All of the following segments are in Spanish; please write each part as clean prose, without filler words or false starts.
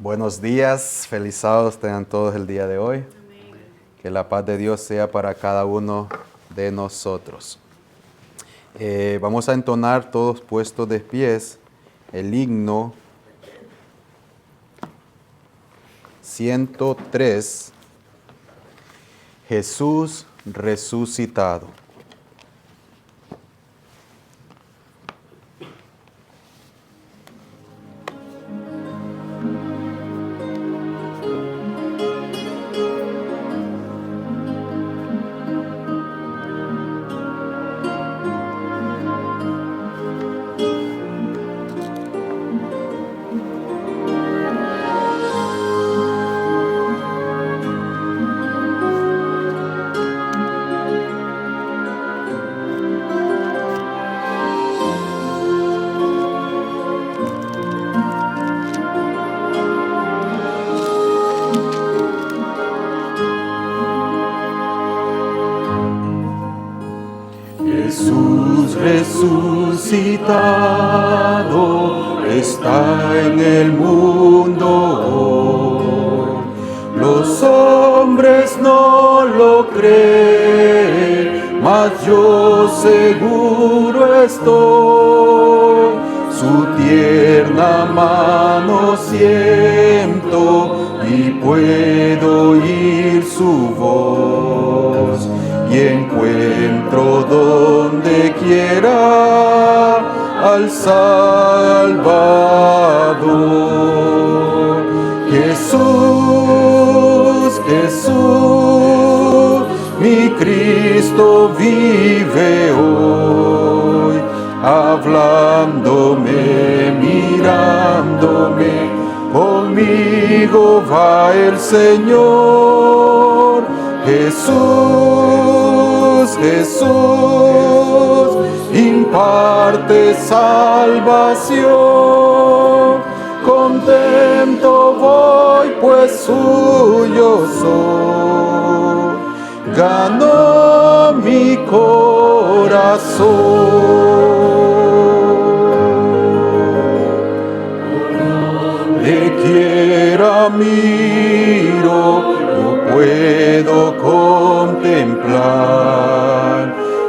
Buenos días, feliz sábado tengan todos el día de hoy. Que la paz de Dios sea para cada uno de nosotros. Vamos a entonar todos puestos de pies el himno 103, Jesús resucitado. Jesús resucitado está en el mundo hoy. Los hombres no lo creen, mas yo seguro estoy. Su tierna mano siento y puedo oír su voz. Y encuentro donde quiera al Salvador. Jesús, Jesús, mi Cristo vive hoy, hablándome, mirándome, conmigo va el Señor. Jesús, Jesús, imparte salvación. Contento voy, pues suyo soy. Ganó mi corazón. De quiera miro, puedo contemplar,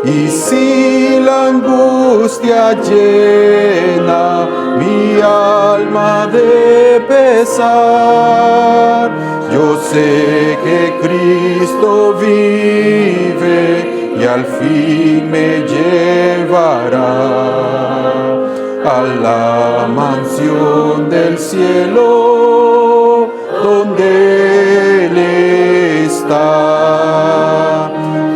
y si la angustia llena mi alma de pesar, yo sé que Cristo vive y al fin me llevará a la mansión del cielo, donde Él está.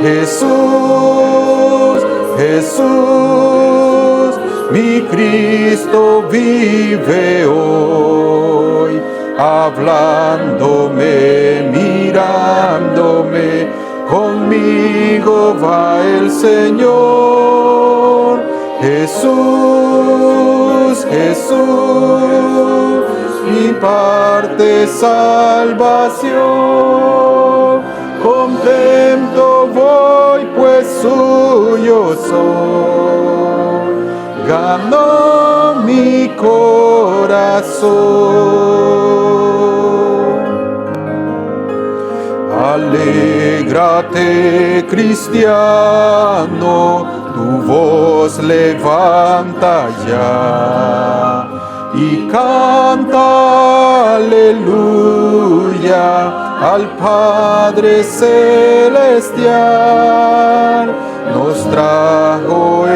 Jesús, Jesús, mi Cristo vive hoy, hablándome, mirándome, conmigo va el Señor. Jesús, Jesús, imparte salvación. Contento voy, pues suyo soy. Ganó mi corazón. Alégrate, cristiano, tu voz levanta ya y canta aleluya al Padre Celestial. Nos trajo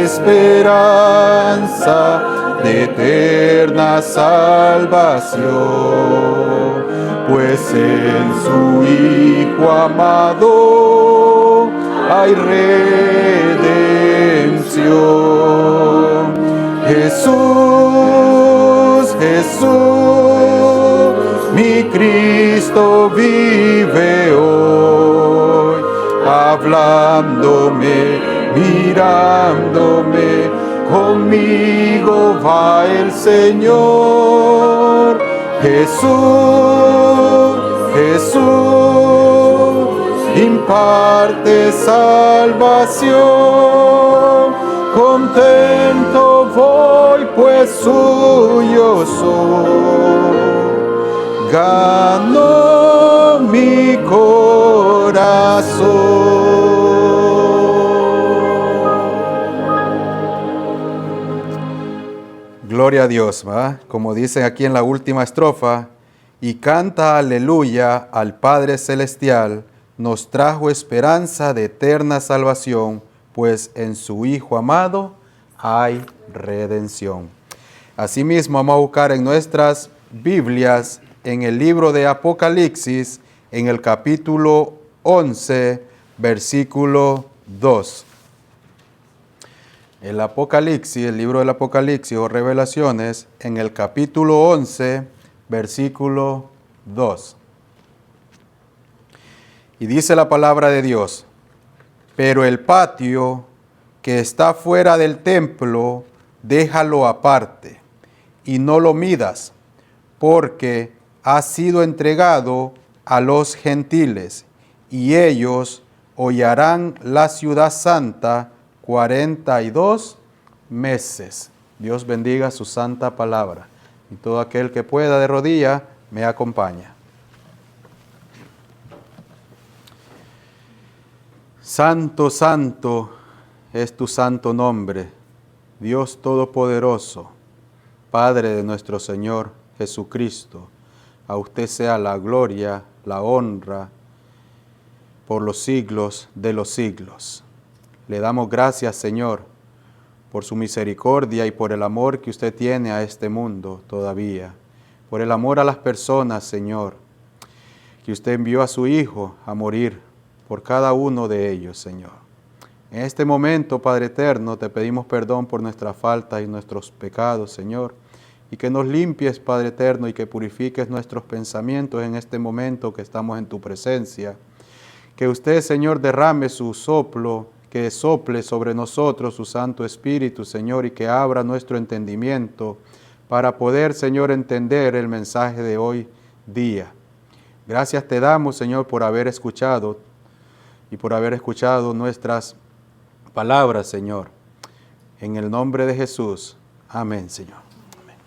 esperanza de eterna salvación, pues en su Hijo amado hay redención. Jesús, Jesús, mi Cristo vive hoy, hablándome, mirándome, conmigo va el Señor. Jesús, Jesús, imparte salvación. Contento voy, pues suyo soy. ganó mi corazón. Gloria a Dios, ¿va? Como dicen aquí en la última estrofa, y canta aleluya al Padre Celestial, nos trajo esperanza de eterna salvación, pues en su Hijo amado hay redención. Asimismo, vamos a buscar en nuestras Biblias, en el libro de Apocalipsis, en el capítulo 11, versículo 2. El Apocalipsis, el libro del Apocalipsis o Revelaciones, en el capítulo 11, versículo 2. Y dice la palabra de Dios: pero el patio que está fuera del templo, déjalo aparte, y no lo midas, porque ha sido entregado a los gentiles, y ellos hollarán la ciudad santa 42 meses. Dios bendiga su santa palabra. Y todo aquel que pueda de rodilla me acompaña. Santo, santo es tu santo nombre, Dios Todopoderoso, Padre de nuestro Señor Jesucristo. A usted sea la gloria, la honra, por los siglos de los siglos. Le damos gracias, Señor, por su misericordia y por el amor que usted tiene a este mundo todavía, por el amor a las personas, Señor, que usted envió a su Hijo a morir por cada uno de ellos, Señor. En este momento, Padre eterno, te pedimos perdón por nuestras faltas y nuestros pecados, Señor, y que nos limpies, Padre eterno, y que purifiques nuestros pensamientos en este momento que estamos en tu presencia. Que usted, Señor, derrame su soplo, que sople sobre nosotros su Santo Espíritu, Señor, y que abra nuestro entendimiento para poder, Señor, entender el mensaje de hoy día. Gracias te damos, Señor, por haber escuchado y por haber escuchado nuestras palabras, Señor. En el nombre de Jesús. Amén, Señor. Amén.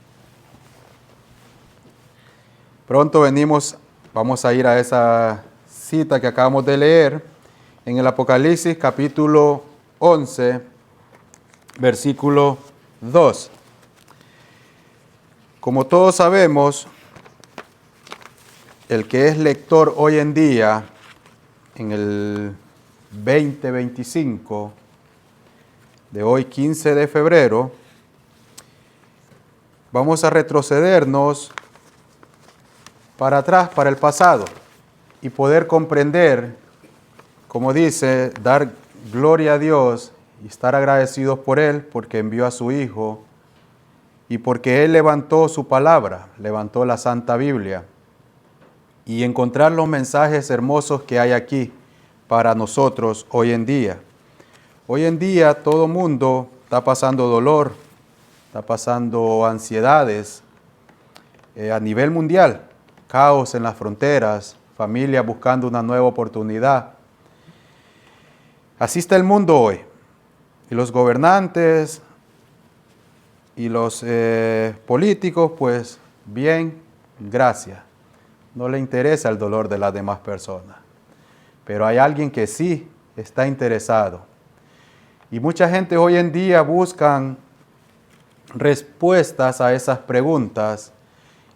Pronto vamos a ir a esa cita que acabamos de leer en el Apocalipsis capítulo 11, versículo 2. Como todos sabemos, el que es lector hoy en día, en el 2025, de hoy 15 de febrero, vamos a retrocedernos para atrás, para el pasado, y poder comprender, como dice, dar gloria a Dios y estar agradecidos por Él, porque envió a su Hijo y porque Él levantó su palabra, levantó la Santa Biblia, y encontrar los mensajes hermosos que hay aquí para nosotros hoy en día. Hoy en día todo mundo está pasando dolor, está pasando ansiedades a nivel mundial, caos en las fronteras, familias buscando una nueva oportunidad. Así está el mundo hoy. Y los gobernantes y los políticos, pues bien, gracias. No le interesa el dolor de las demás personas. Pero hay alguien que sí está interesado. Y mucha gente hoy en día buscan respuestas a esas preguntas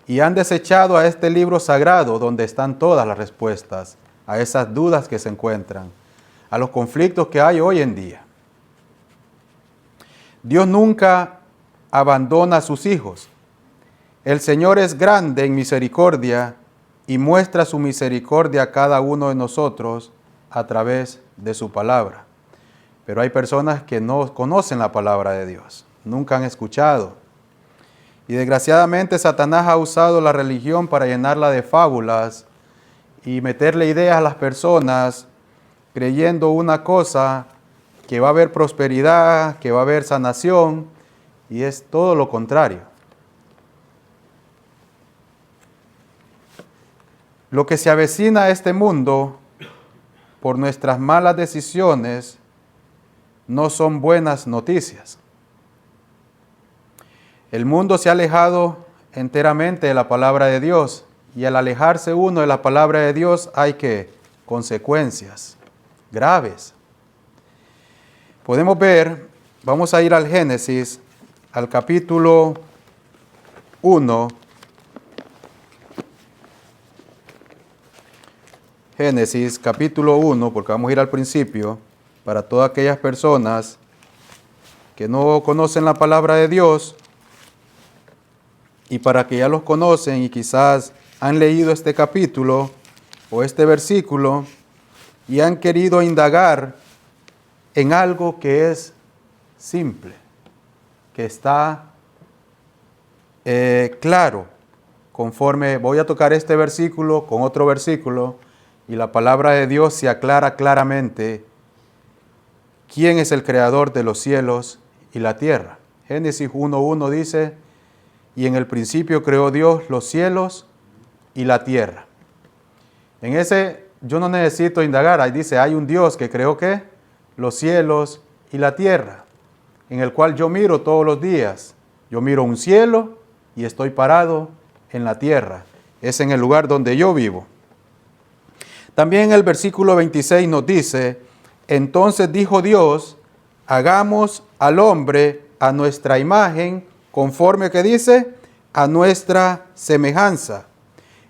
y han desechado a este libro sagrado donde están todas las respuestas a esas dudas que se encuentran, a los conflictos que hay hoy en día. Dios nunca abandona a sus hijos. El Señor es grande en misericordia y muestra su misericordia a cada uno de nosotros a través de su palabra. Pero hay personas que no conocen la palabra de Dios, nunca han escuchado. Y desgraciadamente Satanás ha usado la religión para llenarla de fábulas y meterle ideas a las personas creyendo una cosa, que va a haber prosperidad, que va a haber sanación, y es todo lo contrario. Lo que se avecina a este mundo por nuestras malas decisiones no son buenas noticias. El mundo se ha alejado enteramente de la palabra de Dios y al alejarse uno de la palabra de Dios hay que consecuencias graves. Podemos ver, vamos a ir al Génesis, al capítulo 1. Génesis capítulo 1, porque vamos a ir al principio, para todas aquellas personas que no conocen la palabra de Dios y para que ya los conocen y quizás han leído este capítulo o este versículo y han querido indagar en algo que es simple, que está claro, conforme voy a tocar este versículo con otro versículo y la palabra de Dios se aclara claramente quién es el creador de los cielos y la tierra. Génesis 1:1 dice, y en el principio creó Dios los cielos y la tierra. En ese yo no necesito indagar, ahí dice, hay un Dios que creó ¿qué? Los cielos y la tierra, en el cual yo miro todos los días. Yo miro un cielo y estoy parado en la tierra. Es en el lugar donde yo vivo. También el versículo 26 nos dice, entonces dijo Dios, hagamos al hombre a nuestra imagen, conforme que dice, a nuestra semejanza.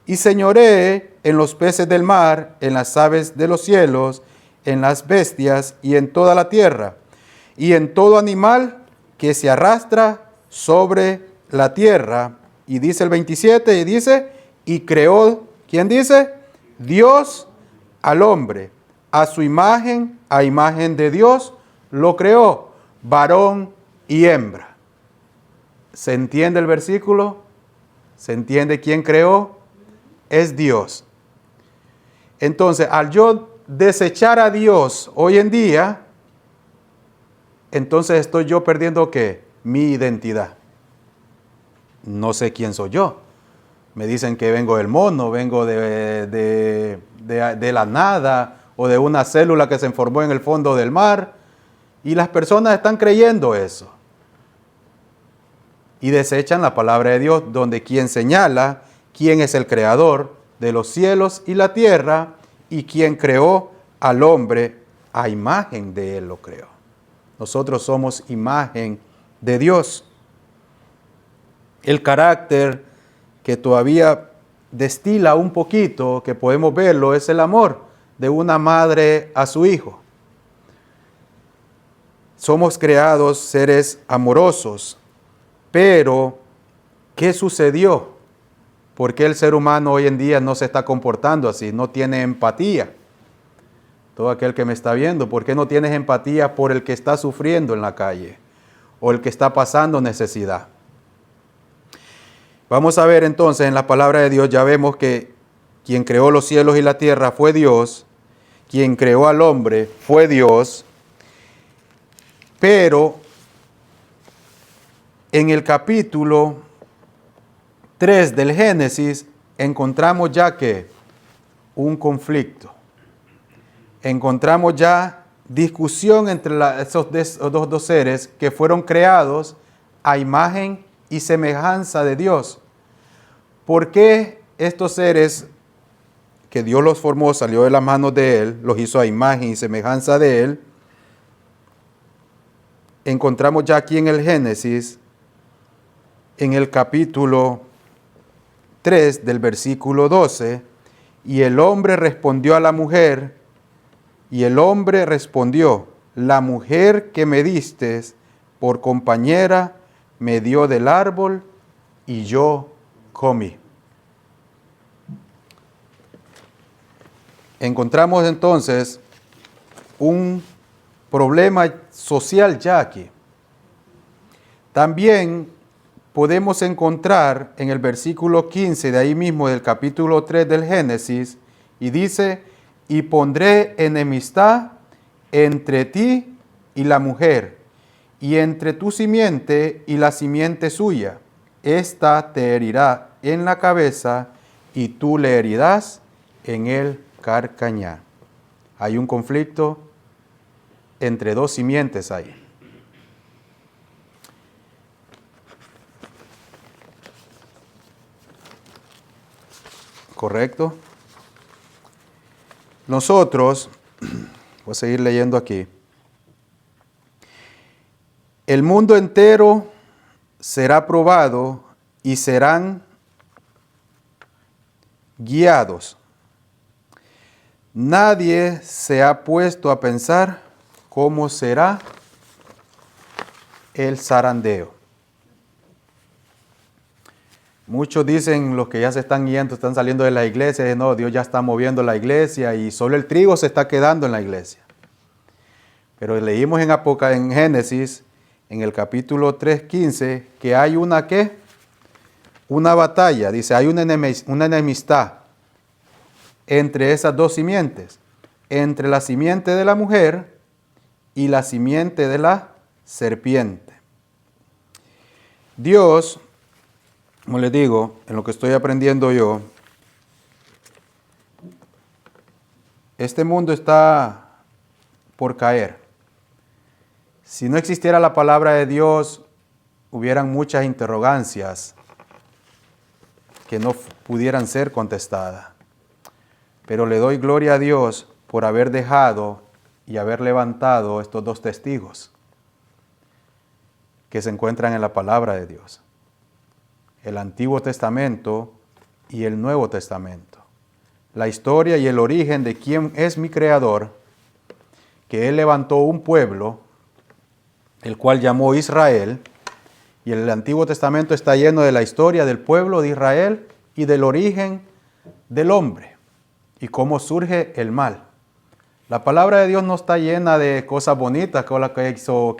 Y señoree en los peces del mar, en las aves de los cielos, en las bestias y en toda la tierra, y en todo animal que se arrastra sobre la tierra. Y dice el 27, y dice, y creó, ¿quién dice? Dios al hombre, a su imagen, a imagen de Dios, lo creó, varón y hembra. ¿Se entiende el versículo? ¿Se entiende quién creó? Es Dios. Entonces, al yo desechar a Dios hoy en día, entonces estoy yo perdiendo ¿qué? Mi identidad. No sé quién soy yo. Me dicen que vengo del mono, vengo de la nada o de una célula que se formó en el fondo del mar. Y las personas están creyendo eso. Y desechan la palabra de Dios, donde quien señala quién es el creador de los cielos y la tierra y quien creó al hombre a imagen de él lo creó. Nosotros somos imagen de Dios. El carácter que todavía destila un poquito, que podemos verlo, es el amor de una madre a su hijo. Somos creados seres amorosos, pero ¿qué sucedió? ¿Por qué el ser humano hoy en día no se está comportando así? No tiene empatía. Todo aquel que me está viendo, ¿por qué no tienes empatía por el que está sufriendo en la calle o el que está pasando necesidad? Vamos a ver entonces en la palabra de Dios, ya vemos que quien creó los cielos y la tierra fue Dios, quien creó al hombre fue Dios, pero en el capítulo 3 del Génesis encontramos ya que un conflicto. Encontramos ya discusión entre esos dos seres que fueron creados a imagen y semejanza de Dios. ¿Por qué estos seres que Dios los formó, salió de las manos de Él, los hizo a imagen y semejanza de Él? Encontramos ya aquí en el Génesis, en el capítulo 3 del versículo 12, y el hombre respondió a la mujer, y el hombre respondió, la mujer que me diste por compañera me dio del árbol y yo comí. Encontramos entonces un problema social ya aquí. También podemos encontrar en el versículo 15 de ahí mismo del capítulo 3 del Génesis, y dice, y pondré enemistad entre ti y la mujer, y entre tu simiente y la simiente suya. Esta te herirá en la cabeza, y tú le herirás en el carcañar. Hay un conflicto entre dos simientes ahí. ¿correcto? Nosotros, voy a seguir leyendo aquí. El mundo entero será probado y serán guiados. Nadie se ha puesto a pensar cómo será el zarandeo. Muchos dicen, los que ya se están guiando, están saliendo de la iglesia, no, Dios ya está moviendo la iglesia y solo el trigo se está quedando en la iglesia. Pero leímos en Génesis, en el capítulo 3:15, que hay una batalla, dice, hay una enemistad entre esas dos simientes, entre la simiente de la mujer y la simiente de la serpiente. Dios, como les digo, en lo que estoy aprendiendo yo, este mundo está por caer. Si no existiera la palabra de Dios, hubieran muchas interrogancias que no pudieran ser contestadas. Pero le doy gloria a Dios por haber dejado y haber levantado estos dos testigos que se encuentran en la palabra de Dios. El Antiguo Testamento y el Nuevo Testamento. La historia y el origen de quién es mi Creador, que Él levantó un pueblo, el cual llamó Israel, y el Antiguo Testamento está lleno de la historia del pueblo de Israel y del origen del hombre y cómo surge el mal. La palabra de Dios no está llena de cosas bonitas como la que hizo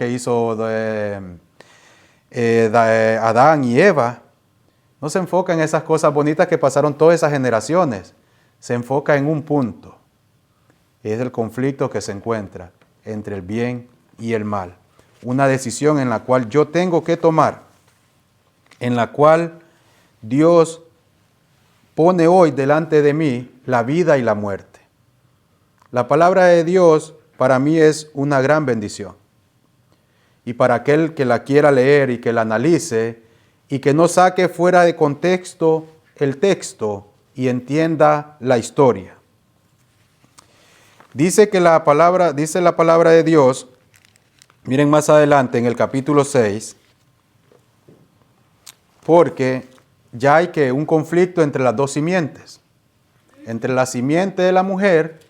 Adán y Eva. No se enfoca en esas cosas bonitas que pasaron todas esas generaciones. Se enfoca en un punto. Es el conflicto que se encuentra entre el bien y el mal. Una decisión en la cual yo tengo que tomar, en la cual Dios pone hoy delante de mí la vida y la muerte. La palabra de Dios para mí es una gran bendición. Y para aquel que la quiera leer y que la analice y que no saque fuera de contexto el texto y entienda la historia. Dice la palabra de Dios, miren más adelante en el capítulo 6, porque ya hay un conflicto entre las dos simientes, entre la simiente de la mujer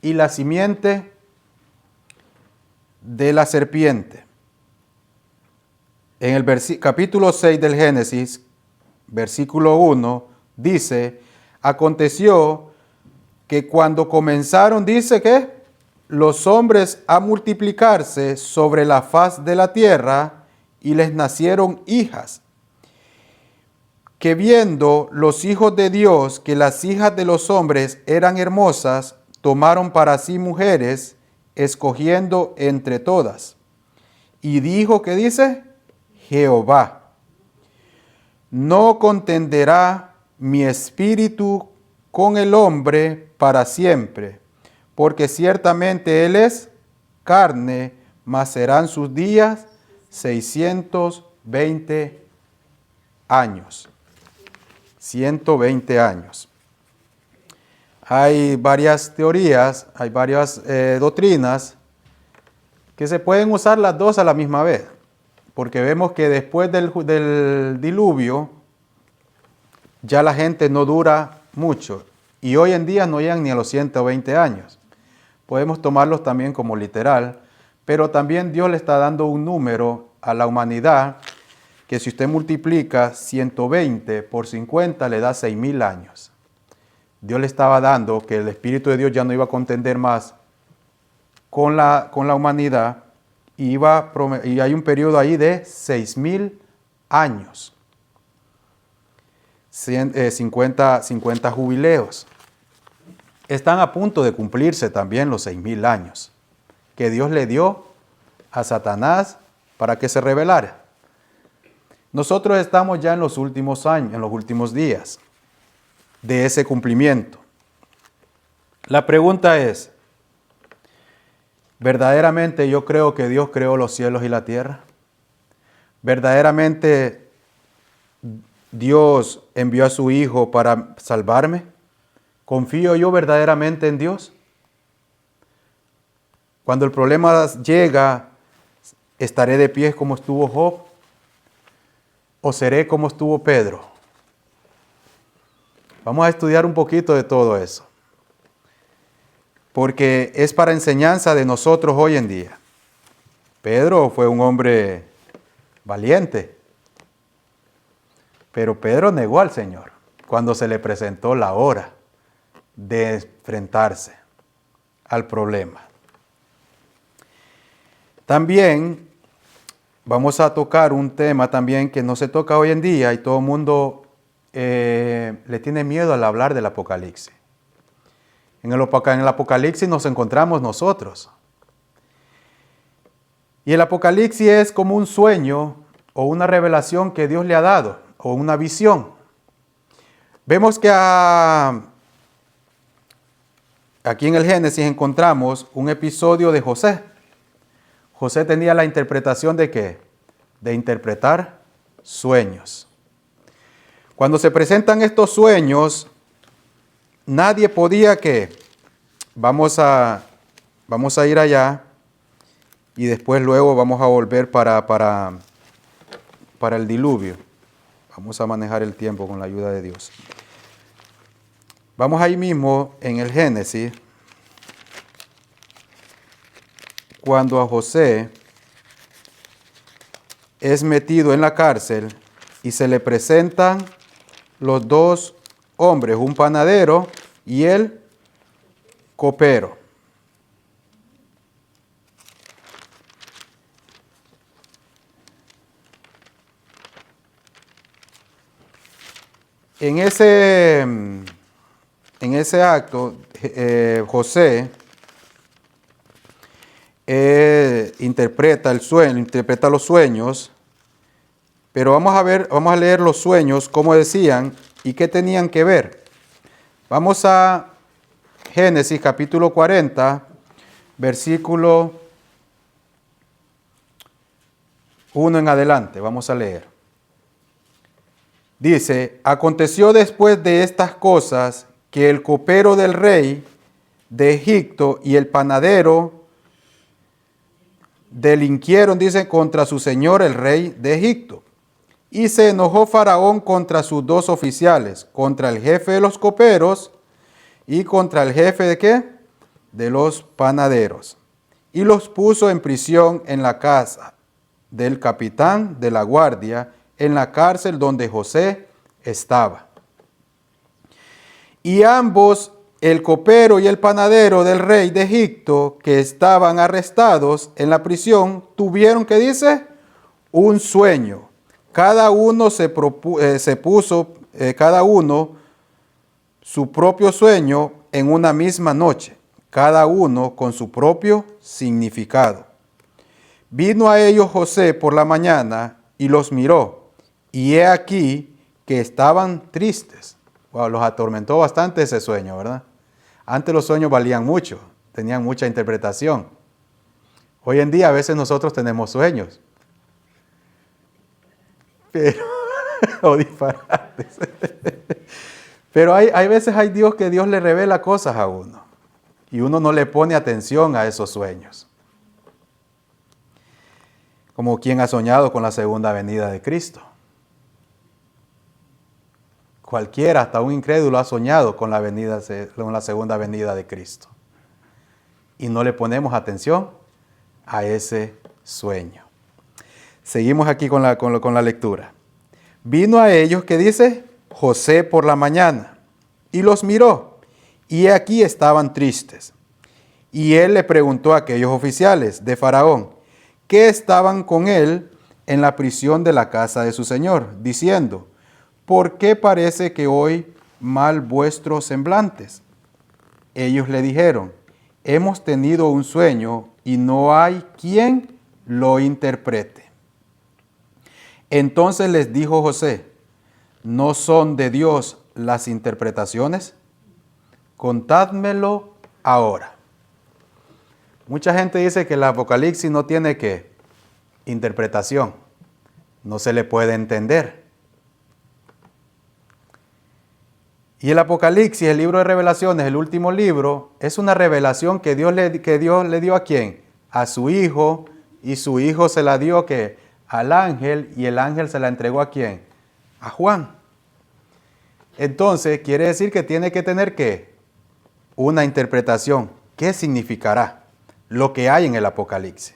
y la simiente de la serpiente. En el capítulo 6 del Génesis, versículo 1, dice, aconteció que cuando comenzaron, dice que los hombres a multiplicarse sobre la faz de la tierra y les nacieron hijas, que viendo los hijos de Dios que las hijas de los hombres eran hermosas, tomaron para sí mujeres, escogiendo entre todas. Y dijo, ¿qué dice? Jehová, no contenderá mi espíritu con el hombre para siempre, porque ciertamente él es carne, mas serán sus días 620 años. 120 años. Hay varias teorías, hay varias doctrinas que se pueden usar las dos a la misma vez, porque vemos que después del diluvio ya la gente no dura mucho y hoy en día no llegan ni a los 120 años. Podemos tomarlos también como literal, pero también Dios le está dando un número a la humanidad que si usted multiplica 120 por 50 le da 6,000 años. Dios le estaba dando que el Espíritu de Dios ya no iba a contender más con la humanidad y hay un periodo ahí de 6,000 años. 50 jubileos. Están a punto de cumplirse también los 6,000 años que Dios le dio a Satanás para que se rebelara. Nosotros estamos ya en los últimos años, en los últimos días de ese cumplimiento. La pregunta es, ¿verdaderamente yo creo que Dios creó los cielos y la tierra? ¿Verdaderamente Dios envió a su Hijo para salvarme? ¿Confío yo verdaderamente en Dios? Cuando el problema llega, ¿estaré de pie como estuvo Job? ¿O seré como estuvo Pedro? Vamos a estudiar un poquito de todo eso, porque es para enseñanza de nosotros hoy en día. Pedro fue un hombre valiente, pero Pedro negó al Señor cuando se le presentó la hora de enfrentarse al problema. También vamos a tocar un tema también que no se toca hoy en día y todo el mundo le tiene miedo al hablar del Apocalipsis. En el Apocalipsis nos encontramos nosotros. Y el Apocalipsis es como un sueño o una revelación que Dios le ha dado, o una visión. Vemos que aquí en el Génesis encontramos un episodio de José. José tenía la interpretación ¿de qué? De interpretar sueños. Cuando se presentan estos sueños, nadie podía que vamos a ir allá y después luego vamos a volver para el diluvio. Vamos a manejar el tiempo con la ayuda de Dios. Vamos ahí mismo en el Génesis, cuando a José es metido en la cárcel y se le presentan los dos hombres, un panadero y el copero. En ese acto, José interpreta el sueño, interpreta los sueños, pero vamos a leer los sueños, cómo decían y qué tenían que ver. Vamos a Génesis capítulo 40, versículo 1 en adelante, vamos a leer. Dice, aconteció después de estas cosas que el copero del rey de Egipto y el panadero delinquieron, dice, contra su señor el rey de Egipto. Y se enojó Faraón contra sus dos oficiales, contra el jefe de los coperos y contra el jefe de ¿qué? De los panaderos. Y los puso en prisión en la casa del capitán de la guardia, en la cárcel donde José estaba. Y ambos, el copero y el panadero del rey de Egipto, que estaban arrestados en la prisión, tuvieron, ¿qué dice? Un sueño. Cada uno se puso cada uno su propio sueño en una misma noche, cada uno con su propio significado. Vino a ellos José por la mañana y los miró. Y he aquí que estaban tristes. Wow, los atormentó bastante ese sueño, ¿verdad? Antes los sueños valían mucho, tenían mucha interpretación. Hoy en día a veces nosotros tenemos sueños. Pero, o disparates. Pero hay veces hay Dios que Dios le revela cosas a uno. Y uno no le pone atención a esos sueños. Como quien ha soñado con la segunda venida de Cristo. Cualquiera, hasta un incrédulo, ha soñado con la segunda venida de Cristo. Y no le ponemos atención a ese sueño. Seguimos aquí con la lectura. Vino a ellos, ¿qué dice? José por la mañana, y los miró, y aquí estaban tristes. Y él le preguntó a aquellos oficiales de Faraón, que estaban con él en la prisión de la casa de su señor, diciendo, ¿por qué parece que hoy mal vuestros semblantes? Ellos le dijeron, hemos tenido un sueño y no hay quien lo interprete. Entonces les dijo José, ¿no son de Dios las interpretaciones? Contádmelo ahora. Mucha gente dice que el Apocalipsis no tiene ¿qué? Interpretación. No se le puede entender. Y el Apocalipsis, el libro de revelaciones, el último libro, es una revelación que Dios le dio ¿a quién? A su Hijo, y su Hijo se la dio ¿qué? Al ángel, y el ángel se la entregó ¿a quién? A Juan. Entonces, quiere decir que tiene que tener ¿qué? Una interpretación. ¿Qué significará lo que hay en el Apocalipsis?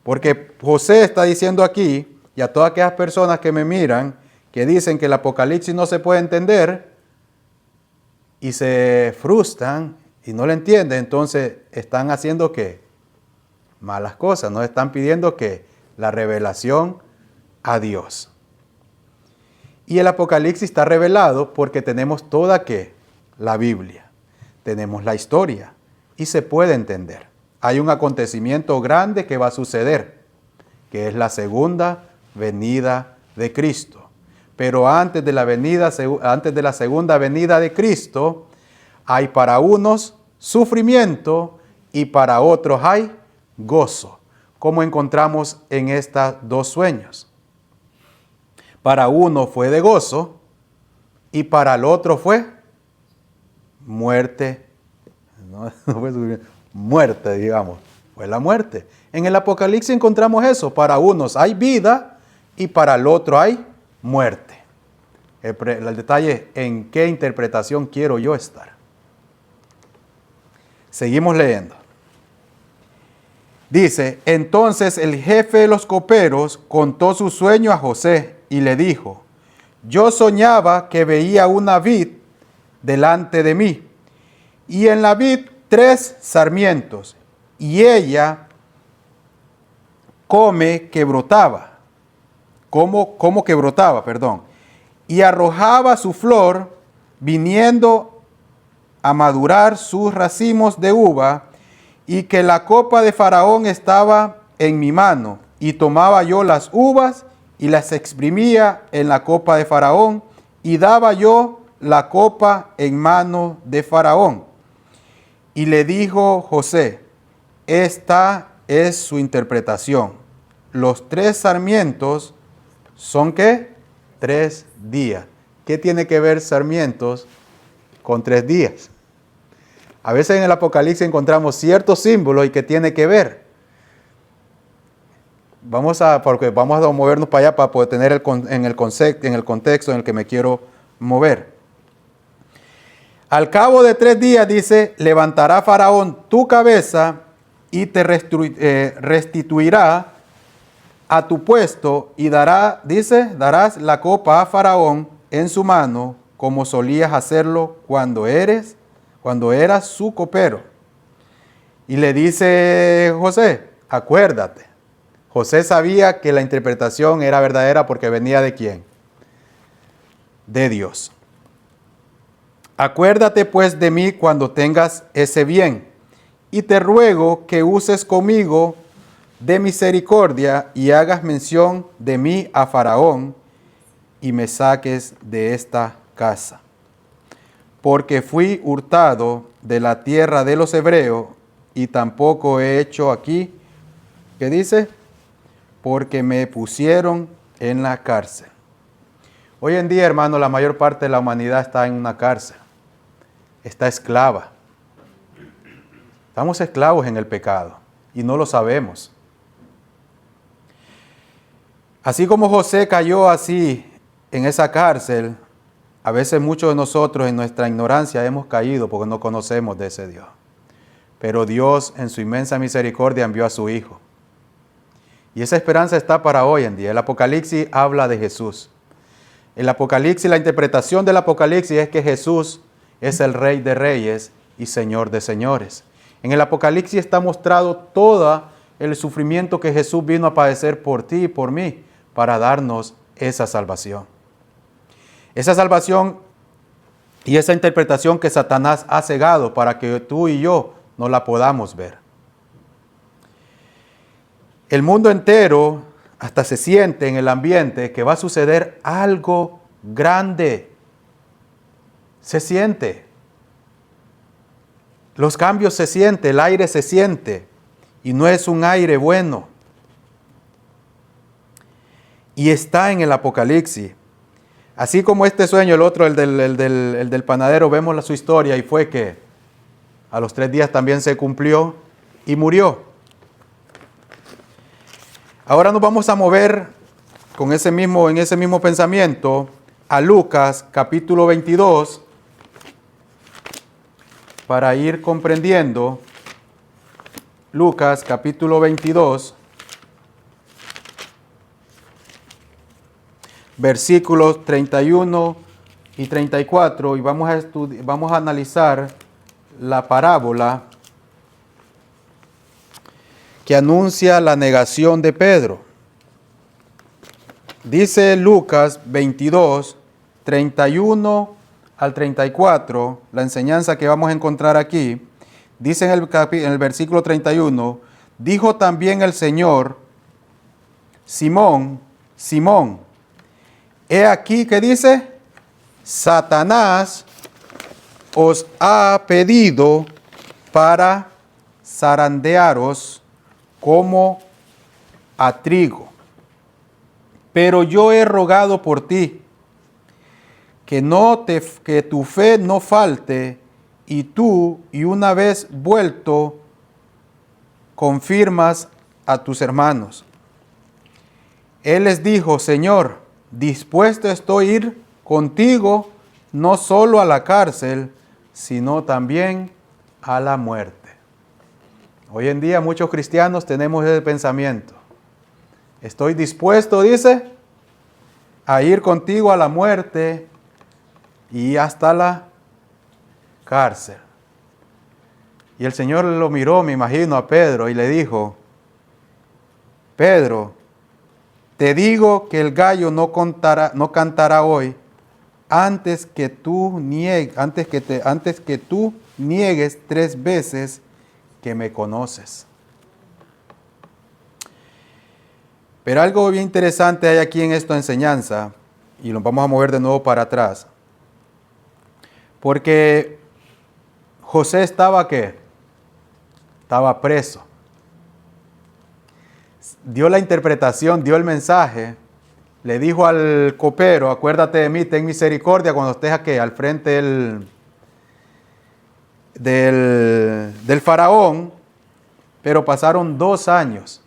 Porque José está diciendo aquí, y a todas aquellas personas que me miran, que dicen que el Apocalipsis no se puede entender, y se frustran y no lo entienden, entonces están haciendo ¿qué? Malas cosas, nos están pidiendo que la revelación a Dios. Y el Apocalipsis está revelado porque tenemos toda ¿qué? La Biblia, tenemos la historia y se puede entender. Hay un acontecimiento grande que va a suceder, que es la segunda venida de Cristo. Pero antes de la segunda venida de Cristo, hay para unos sufrimiento y para otros hay gozo, como encontramos en estos dos sueños. Para uno fue de gozo y para el otro fue muerte. No fue sufrimiento, muerte, digamos, fue la muerte. En el Apocalipsis encontramos eso, para unos hay vida y para el otro hay muerte. El detalle es en qué interpretación quiero yo estar. Seguimos leyendo. Dice, entonces el jefe de los coperos contó su sueño a José y le dijo, yo soñaba que veía una vid delante de mí, y en la vid 3 sarmientos, y ella como que brotaba, y arrojaba su flor, viniendo a madurar sus racimos de uva, y que la copa de Faraón estaba en mi mano, y tomaba yo las uvas y las exprimía en la copa de Faraón, y daba yo la copa en mano de Faraón. Y le dijo José, esta es su interpretación. Los 3 sarmientos son ¿qué? 3 días. ¿Qué tiene que ver sarmientos con 3 días? A veces en el Apocalipsis encontramos ciertos símbolos y que tiene que ver. Vamos a movernos para allá para poder tener en el contexto en el que me quiero mover. Al cabo de 3 días, dice, levantará Faraón tu cabeza y te restituirá a tu puesto y darás la copa a Faraón en su mano, como solías hacerlo cuando eras su copero. Y le dice José, acuérdate. José sabía que la interpretación era verdadera porque venía ¿de quién? De Dios. Acuérdate pues de mí cuando tengas ese bien, y te ruego que uses conmigo de misericordia y hagas mención de mí a Faraón y me saques de esta casa. Porque fui hurtado de la tierra de los hebreos y tampoco he hecho aquí, ¿qué dice? Porque me pusieron en la cárcel. Hoy en día, hermano, la mayor parte de la humanidad está en una cárcel. Está esclava. Estamos esclavos en el pecado y no lo sabemos. Así como José cayó así en esa cárcel, a veces muchos de nosotros en nuestra ignorancia hemos caído porque no conocemos de ese Dios. Pero Dios en su inmensa misericordia envió a su Hijo. Y esa esperanza está para hoy en día. El Apocalipsis habla de Jesús. El Apocalipsis, la interpretación del Apocalipsis es que Jesús es el Rey de Reyes y Señor de Señores. En el Apocalipsis está mostrado todo el sufrimiento que Jesús vino a padecer por ti y por mí para darnos esa salvación. Esa salvación y esa interpretación que Satanás ha cegado para que tú y yo no la podamos ver. El mundo entero hasta se siente en el ambiente que va a suceder algo grande. Se siente. Los cambios se sienten, el aire se siente y no es un aire bueno. Y está en el Apocalipsis. Así como este sueño, el otro, el del panadero, vemos su historia y fue que a los 3 días también se cumplió y murió. Ahora nos vamos a mover en ese mismo pensamiento a Lucas capítulo 22 para ir comprendiendo. Lucas capítulo 22, versículos 31 y 34, y vamos a analizar la parábola que anuncia la negación de Pedro. Dice Lucas 22, 31 al 34, la enseñanza que vamos a encontrar aquí. Dice en el versículo 31, dijo también el Señor, Simón, Simón, he aquí que dice, Satanás os ha pedido para zarandearos como a trigo. Pero yo he rogado por ti, que tu fe no falte, y tú, y una vez vuelto, confirmas a tus hermanos. Él les dijo, Señor, dispuesto estoy a ir contigo, no solo a la cárcel, sino también a la muerte. Hoy en día muchos cristianos tenemos ese pensamiento. Estoy dispuesto, dice, a ir contigo a la muerte y hasta la cárcel. Y el Señor lo miró, me imagino, a Pedro y le dijo, Pedro, te digo que el gallo no cantará hoy antes que tú niegues 3 veces que me conoces. Pero algo bien interesante hay aquí en esta enseñanza, y nos vamos a mover de nuevo para atrás. Porque José estaba, ¿qué? Estaba preso. Dio la interpretación, dio el mensaje, le dijo al copero, acuérdate de mí, ten misericordia cuando estés aquí al frente del faraón, pero pasaron 2 años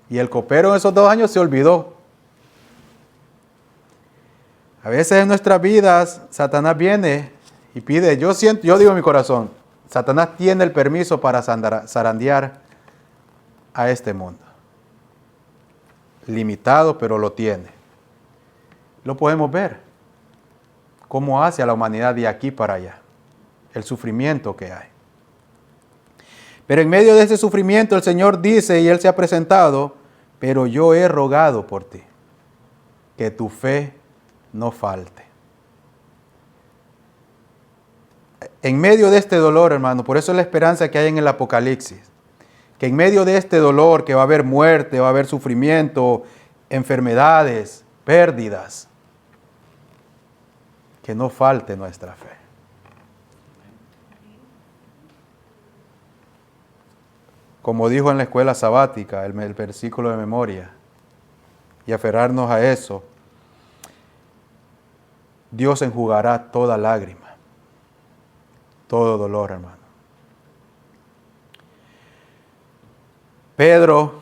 y el copero en esos 2 años se olvidó. A veces en nuestras vidas Satanás viene y pide, yo digo en mi corazón, Satanás tiene el permiso para zarandear a este mundo. Limitado, pero lo tiene. Lo podemos ver. Cómo hace a la humanidad de aquí para allá. El sufrimiento que hay. Pero en medio de ese sufrimiento el Señor dice, y Él se ha presentado, pero yo he rogado por ti, que tu fe no falte. En medio de este dolor, hermano, por eso es la esperanza que hay en el Apocalipsis, que en medio de este dolor, que va a haber muerte, va a haber sufrimiento, enfermedades, pérdidas, que no falte nuestra fe. Como dijo en la escuela sabática, el versículo de memoria, y aferrarnos a eso, Dios enjugará toda lágrima, todo dolor, hermano. Pedro,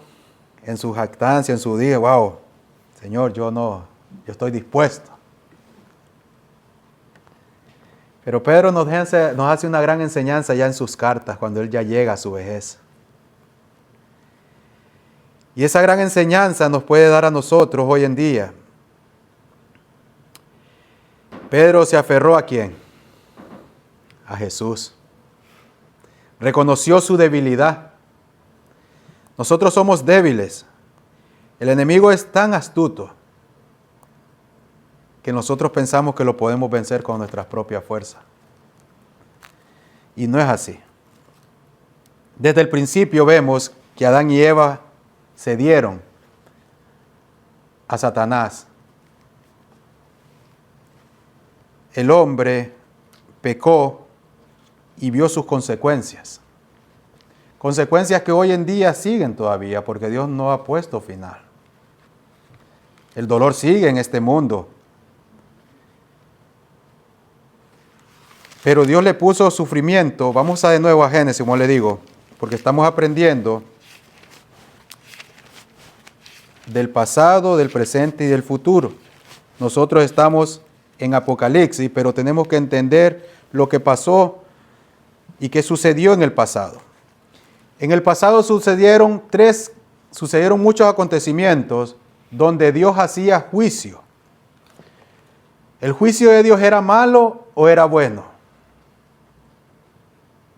en su jactancia, en su día, wow, Señor, yo estoy dispuesto. Pero Pedro nos hace una gran enseñanza ya en sus cartas, cuando él ya llega a su vejez. Y esa gran enseñanza nos puede dar a nosotros hoy en día. Pedro se aferró ¿a quién? A Jesús. Reconoció su debilidad. Nosotros somos débiles. El enemigo es tan astuto que nosotros pensamos que lo podemos vencer con nuestras propias fuerzas. Y no es así. Desde el principio vemos que Adán y Eva cedieron a Satanás. El hombre pecó y vio sus consecuencias. Consecuencias que hoy en día siguen todavía porque Dios no ha puesto final. El dolor sigue en este mundo. Pero Dios le puso sufrimiento. Vamos de nuevo a Génesis, como le digo, porque estamos aprendiendo del pasado, del presente y del futuro. Nosotros estamos en Apocalipsis, pero tenemos que entender lo que pasó y qué sucedió en el pasado. En el pasado sucedieron muchos acontecimientos donde Dios hacía juicio. ¿El juicio de Dios era malo o era bueno?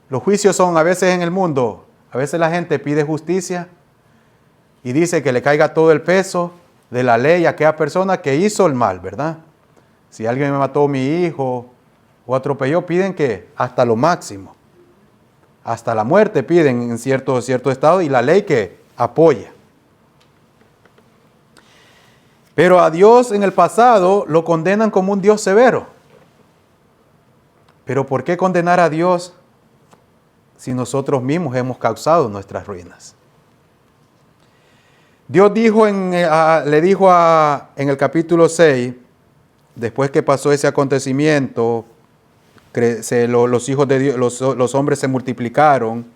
Los juicios son a veces en el mundo, a veces la gente pide justicia y dice que le caiga todo el peso de la ley a aquella persona que hizo el mal, ¿verdad? Si alguien me mató a mi hijo o atropelló, piden que hasta lo máximo, hasta la muerte piden en cierto estado y la ley que apoya. Pero a Dios en el pasado lo condenan como un Dios severo. Pero ¿por qué condenar a Dios si nosotros mismos hemos causado nuestras ruinas? Dios le dijo en el capítulo 6, después que pasó ese acontecimiento, los hijos de Dios, los hombres se multiplicaron.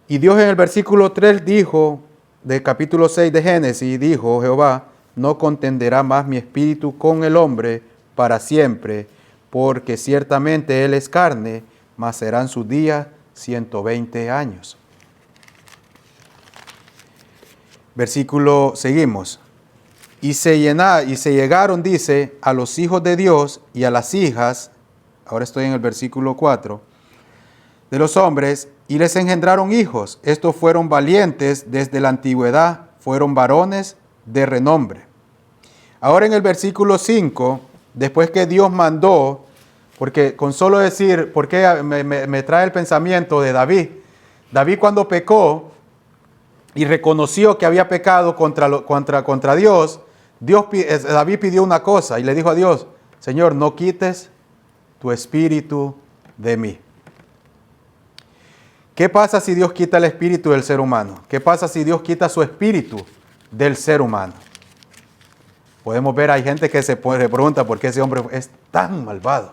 Y Dios en el versículo 3 dijo, del capítulo 6 de Génesis, dijo Jehová, no contenderá más mi espíritu con el hombre para siempre, porque ciertamente él es carne, mas serán sus días 120 años. Seguimos. Y se llegaron, dice, a los hijos de Dios y a las hijas, ahora estoy en el versículo 4, de los hombres, y les engendraron hijos. Estos fueron valientes desde la antigüedad, fueron varones de renombre. Ahora en el versículo 5, después que Dios mandó, porque con solo decir, porque me trae el pensamiento de David. David cuando pecó y reconoció que había pecado contra Dios, David pidió una cosa y le dijo a Dios, Señor, no quites tu espíritu de mí. ¿Qué pasa si Dios quita el espíritu del ser humano? ¿Qué pasa si Dios quita su espíritu del ser humano? Podemos ver, hay gente que se pregunta por qué ese hombre es tan malvado.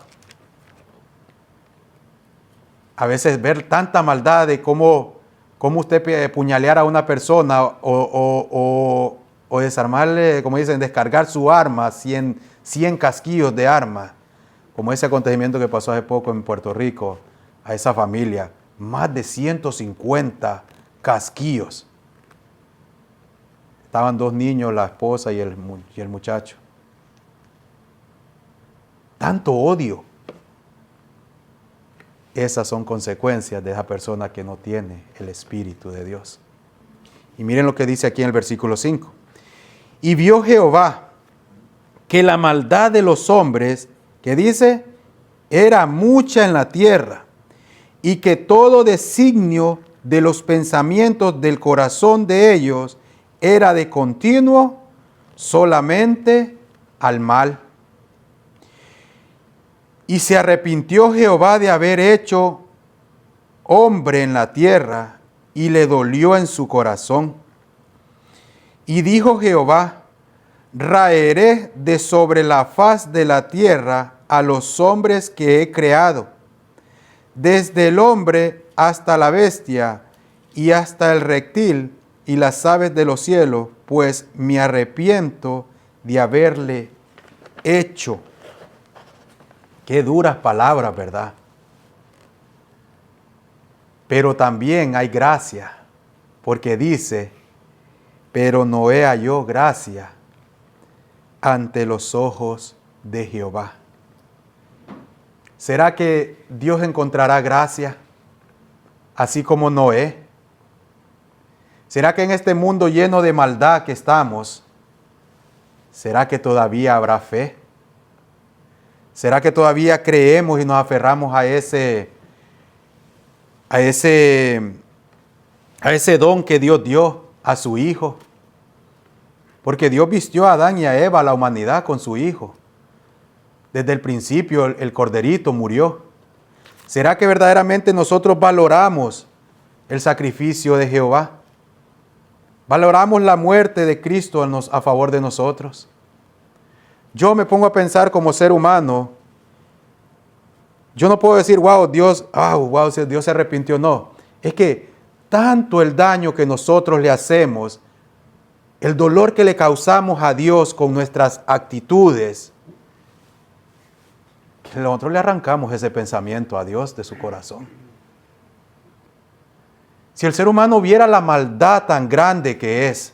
A veces ver tanta maldad de cómo usted puñalear a una persona o desarmarle, como dicen, descargar su arma, 100 casquillos de arma, como ese acontecimiento que pasó hace poco en Puerto Rico, a esa familia, más de 150 casquillos. Estaban dos niños, la esposa y el muchacho. Tanto odio. Esas son consecuencias de esa persona que no tiene el Espíritu de Dios. Y miren lo que dice aquí en el versículo 5. Y vio Jehová que la maldad de los hombres, que dice, era mucha en la tierra, y que todo designio de los pensamientos del corazón de ellos era de continuo solamente al mal. Y se arrepintió Jehová de haber hecho hombre en la tierra, y le dolió en su corazón. Y dijo Jehová, raeré de sobre la faz de la tierra a los hombres que he creado, desde el hombre hasta la bestia, y hasta el reptil, y las aves de los cielos, pues me arrepiento de haberle hecho. Qué duras palabras, ¿verdad? Pero también hay gracia, porque dice, pero Noé halló gracia ante los ojos de Jehová. ¿Será que Dios encontrará gracia, así como Noé? ¿Será que en este mundo lleno de maldad que estamos, será que todavía habrá fe? ¿Será que todavía creemos y nos aferramos a ese don que Dios dio a su Hijo? Porque Dios vistió a Adán y a Eva, a la humanidad, con su Hijo. Desde el principio el corderito murió. ¿Será que verdaderamente nosotros valoramos el sacrificio de Jehová? ¿Valoramos la muerte de Cristo a favor de nosotros? Yo me pongo a pensar como ser humano, Yo no puedo decir, Dios se arrepintió. No, es que tanto el daño que nosotros le hacemos, el dolor que le causamos a Dios con nuestras actitudes, que nosotros le arrancamos ese pensamiento a Dios de su corazón. Si el ser humano viera la maldad tan grande que es,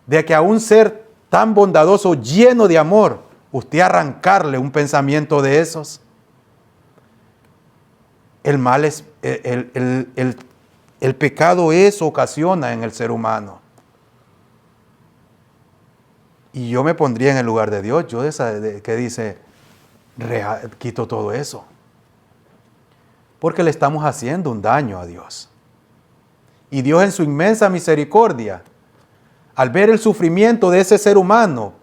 de que a un ser tan bondadoso, lleno de amor, usted arrancarle un pensamiento de esos, el mal es, el pecado eso ocasiona en el ser humano. Y yo me pondría en el lugar de Dios, yo que dice, quito todo eso. Porque le estamos haciendo un daño a Dios. Y Dios en su inmensa misericordia, al ver el sufrimiento de ese ser humano,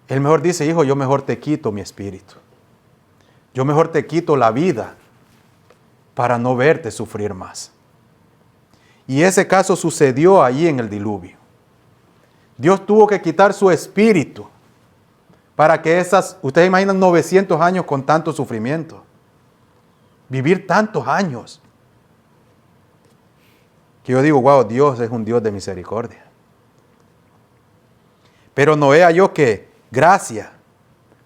Él mejor dice, hijo, yo mejor te quito mi espíritu. Yo mejor te quito la vida para no verte sufrir más. Y ese caso sucedió allí en el diluvio. Dios tuvo que quitar su espíritu para que ustedes imaginan 900 años con tanto sufrimiento. Vivir tantos años. Que yo digo, Dios es un Dios de misericordia. Pero Noé halló que gracia,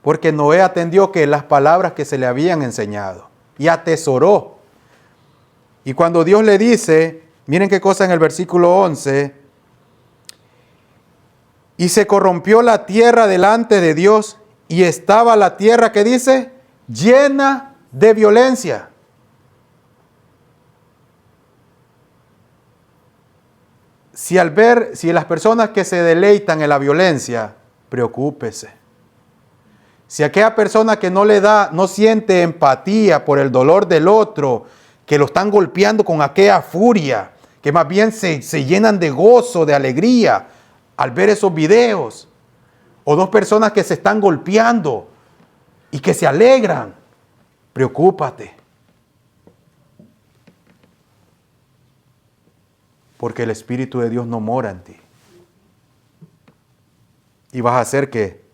porque Noé atendió que las palabras que se le habían enseñado y atesoró. Y cuando Dios le dice, miren qué cosa en el versículo 11, y se corrompió la tierra delante de Dios y estaba la tierra, ¿qué dice? Llena de violencia. Si las personas que se deleitan en la violencia, preocúpese. Si aquella persona que no siente empatía por el dolor del otro, que lo están golpeando con aquella furia, que más bien se llenan de gozo, de alegría al ver esos videos, o dos personas que se están golpeando y que se alegran, preocúpate. Porque el Espíritu de Dios no mora en ti. Y vas a ser que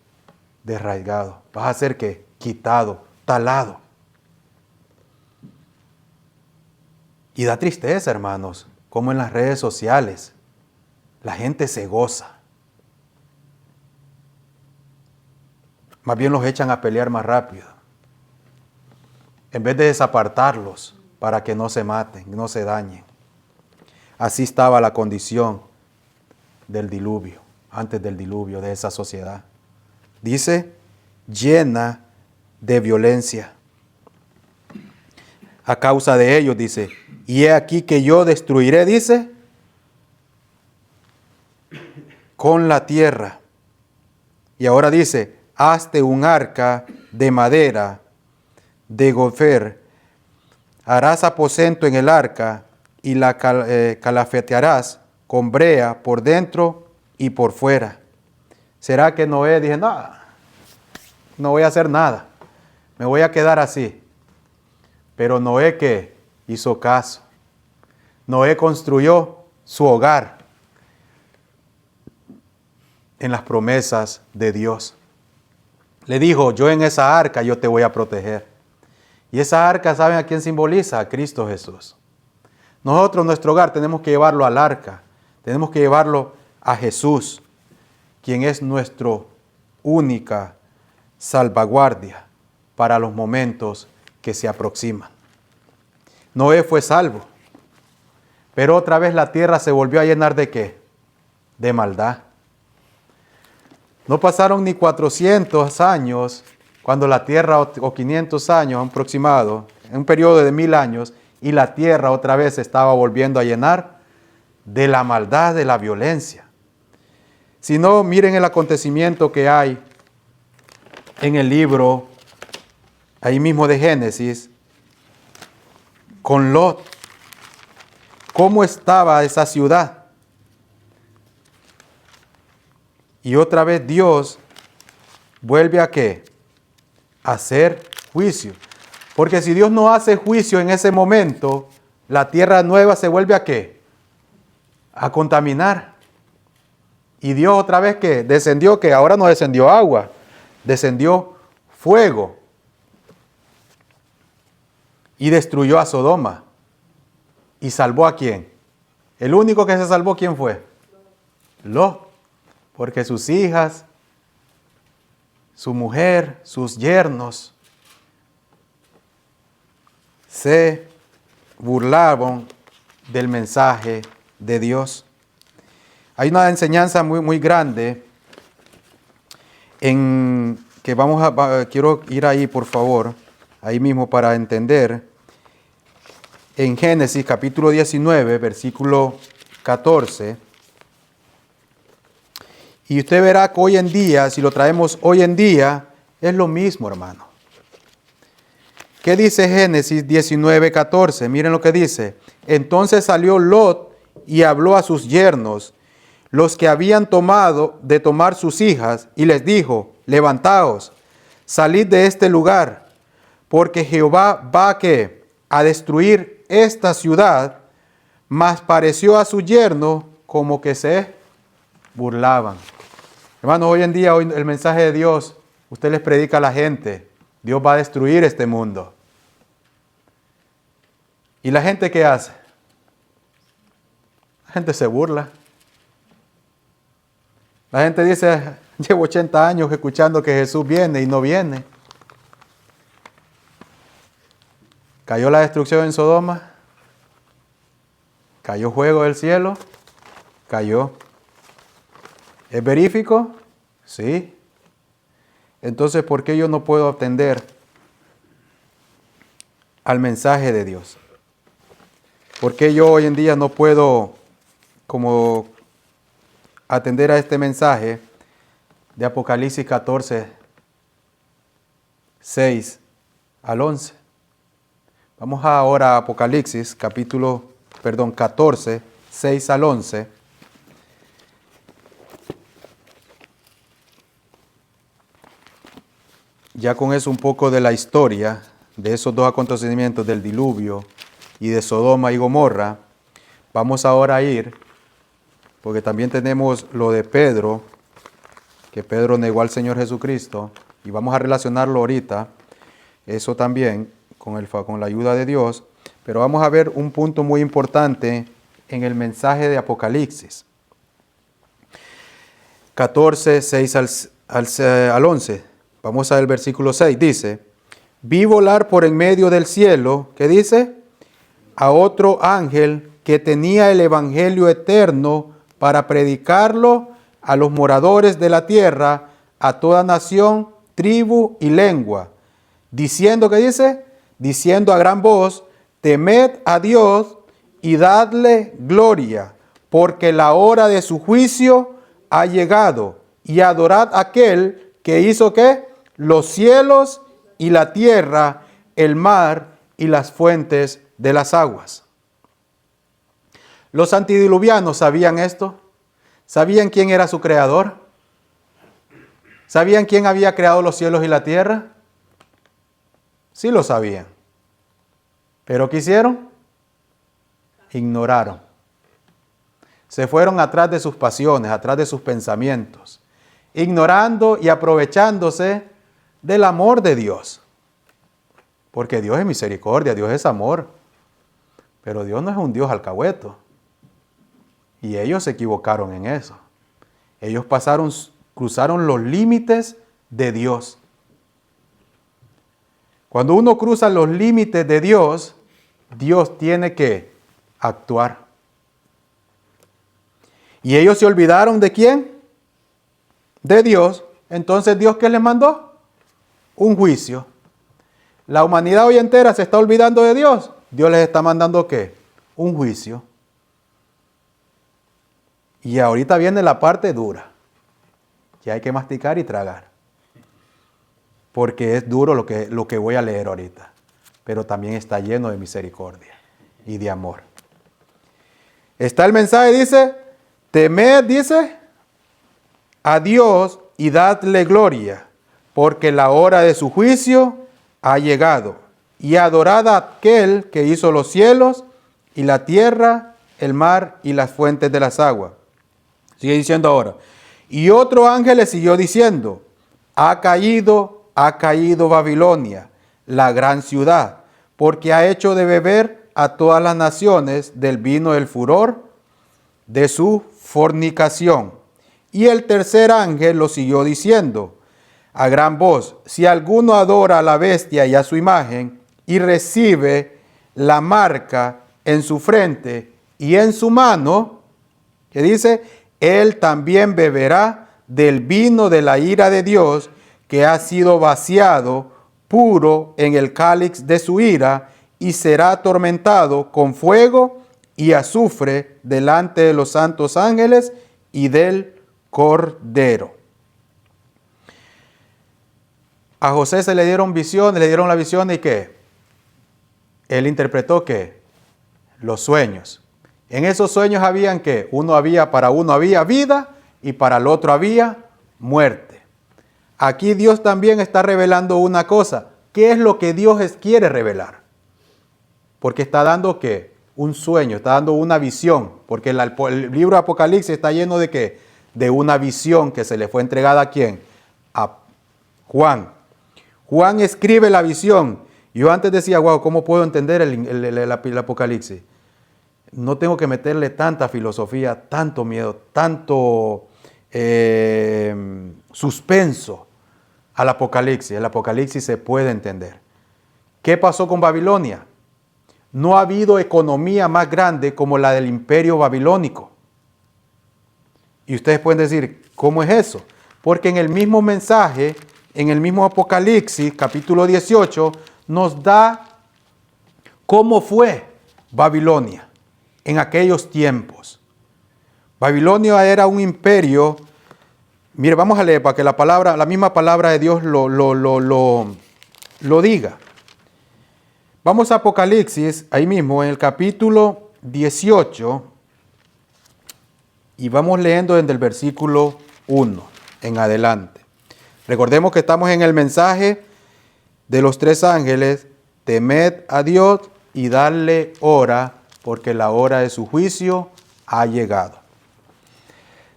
desraigado, vas a ser que quitado, talado. Y da tristeza, hermanos, como en las redes sociales la gente se goza. Más bien los echan a pelear más rápido. En vez de desapartarlos para que no se maten, no se dañen. Así estaba la condición del diluvio, antes del diluvio, de esa sociedad. Dice, llena de violencia. A causa de ellos, dice, y he aquí que yo destruiré, dice, con la tierra. Y ahora dice, hazte un arca de madera, de gofer, harás aposento en el arca, y la calafetearás con brea por dentro y por fuera. ¿Será que Noé dije, no voy a hacer nada, me voy a quedar así? Pero Noé, ¿qué? Hizo caso. Noé construyó su hogar en las promesas de Dios. Le dijo, yo en esa arca yo te voy a proteger. Y esa arca, ¿saben a quién simboliza? A Cristo Jesús. Nosotros, nuestro hogar, tenemos que llevarlo al arca. Tenemos que llevarlo a Jesús, quien es nuestra única salvaguardia para los momentos que se aproximan. Noé fue salvo, pero otra vez la tierra se volvió a llenar ¿de qué? De maldad. No pasaron ni 400 años cuando la tierra, o 500 años aproximado, en un periodo de 1000 años, y la tierra otra vez se estaba volviendo a llenar de la maldad, de la violencia. Si no, miren el acontecimiento que hay en el libro, ahí mismo de Génesis, con Lot. ¿Cómo estaba esa ciudad? Y otra vez Dios vuelve a ¿qué? A hacer juicio. Porque si Dios no hace juicio en ese momento, la tierra nueva se vuelve a ¿qué? A contaminar. Y Dios otra vez ¿qué? Descendió, que ahora no descendió agua, descendió fuego. y destruyó a Sodoma. ¿Y salvó a quién? El único que se salvó, ¿quién fue? Lot. Porque sus hijas, su mujer, sus yernos se burlaron del mensaje de Dios. Hay una enseñanza muy grande en que quiero ir ahí, por favor, ahí mismo para entender. En Génesis capítulo 19, versículo 14. Y usted verá que hoy en día, si lo traemos hoy en día, es lo mismo, hermano. ¿Qué dice Génesis 19, 14? Miren lo que dice. Entonces salió Lot y habló a sus yernos, los que habían tomar sus hijas, y les dijo: levantaos, salid de este lugar, porque Jehová va a destruir esta ciudad. Mas pareció a su yerno como que se burlaban. Hermano, hoy en día, el mensaje de Dios, usted les predica a la gente: Dios va a destruir este mundo. ¿Y la gente qué hace? La gente se burla. La gente dice: llevo 80 años escuchando que Jesús viene y no viene. ¿Cayó la destrucción en Sodoma? ¿Cayó fuego del cielo? Cayó. ¿Es verífico? Sí. Entonces, ¿por qué yo no puedo atender al mensaje de Dios? ¿Por qué yo hoy en día no puedo atender a este mensaje de Apocalipsis 14, 6 al 11? Vamos ahora a Apocalipsis 14, 6 al 11. Ya con eso un poco de la historia de esos dos acontecimientos, del diluvio y de Sodoma y Gomorra. Vamos ahora a ir, porque también tenemos lo de Pedro, que Pedro negó al Señor Jesucristo, y vamos a relacionarlo ahorita, eso también, con la ayuda de Dios. Pero vamos a ver un punto muy importante en el mensaje de Apocalipsis 14, 6 al 11. Vamos al versículo 6, dice: vi volar por en medio del cielo, ¿qué dice? A otro ángel que tenía el evangelio eterno para predicarlo a los moradores de la tierra, a toda nación, tribu y lengua, diciendo, ¿qué dice? Diciendo a gran voz: temed a Dios y dadle gloria, porque la hora de su juicio ha llegado, y adorad a aquel que hizo, ¿qué? Los cielos y la tierra, el mar y las fuentes de las aguas. Los antediluvianos sabían esto. ¿Sabían quién era su creador? ¿Sabían quién había creado los cielos y la tierra? Sí lo sabían. ¿Pero qué hicieron? Ignoraron. Se fueron atrás de sus pasiones, atrás de sus pensamientos, ignorando y aprovechándose del amor de Dios. Porque Dios es misericordia, Dios es amor. Pero Dios no es un Dios alcahueto. Y ellos se equivocaron en eso. Ellos cruzaron los límites de Dios. Cuando uno cruza los límites de Dios, Dios tiene que actuar. Y ellos se olvidaron ¿de quién? De Dios. Entonces, ¿Dios qué les mandó? Un juicio. La humanidad hoy entera se está olvidando de Dios. Dios les está mandando ¿qué? Un juicio. Y ahorita viene la parte dura, que hay que masticar y tragar. Porque es duro lo que voy a leer ahorita. Pero también está lleno de misericordia y de amor. Está el mensaje, dice: temed, dice, a Dios y dadle gloria, porque la hora de su juicio ha llegado. Y adorad a aquel que hizo los cielos y la tierra, el mar y las fuentes de las aguas. Sigue diciendo ahora: y otro ángel le siguió diciendo: ha caído Babilonia, la gran ciudad, porque ha hecho de beber a todas las naciones del vino del furor de su fornicación. Y el tercer ángel lo siguió diciendo a gran voz: si alguno adora a la bestia y a su imagen, y recibe la marca en su frente y en su mano, que dice, él también beberá del vino de la ira de Dios, que ha sido vaciado puro en el cáliz de su ira, y será atormentado con fuego y azufre delante de los santos ángeles y del Cordero. A José se le dieron visiones, le dieron la visión de que él interpretó que los sueños. En esos sueños habían que para uno había vida y para el otro había muerte. Aquí Dios también está revelando una cosa. ¿Qué es lo que Dios quiere revelar? Porque está dando ¿qué? Un sueño, está dando una visión. Porque el libro de Apocalipsis está lleno de ¿qué? De una visión que se le fue entregada ¿a quién? A Juan. Juan escribe la visión. Yo antes decía, wow, ¿cómo puedo entender el Apocalipsis? No tengo que meterle tanta filosofía, tanto miedo, tanto suspenso al Apocalipsis. El Apocalipsis se puede entender. ¿Qué pasó con Babilonia? No ha habido economía más grande como la del imperio babilónico. Y ustedes pueden decir, ¿cómo es eso? Porque en el mismo mensaje, en el mismo Apocalipsis, capítulo 18, nos da cómo fue Babilonia en aquellos tiempos. Babilonia era un imperio. Mire, vamos a leer para que la misma palabra de Dios lo diga. Vamos a Apocalipsis, ahí mismo, en el capítulo 18, y vamos leyendo desde el versículo 1 en adelante. Recordemos que estamos en el mensaje de los tres ángeles: temed a Dios y darle hora, porque la hora de su juicio ha llegado.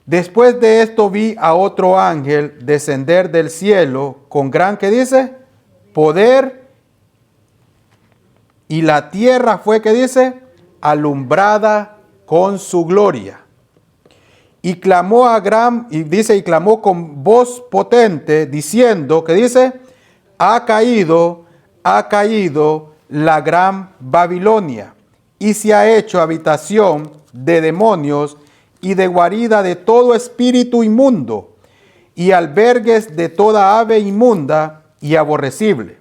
Después de esto vi a otro ángel descender del cielo con gran, ¿qué dice? Poder, y la tierra fue, ¿qué dice? Alumbrada con su gloria. Y clamó y clamó con voz potente, diciendo, ¿qué dice? Ha caído la gran Babilonia, y se ha hecho habitación de demonios y de guarida de todo espíritu inmundo, y albergues de toda ave inmunda y aborrecible.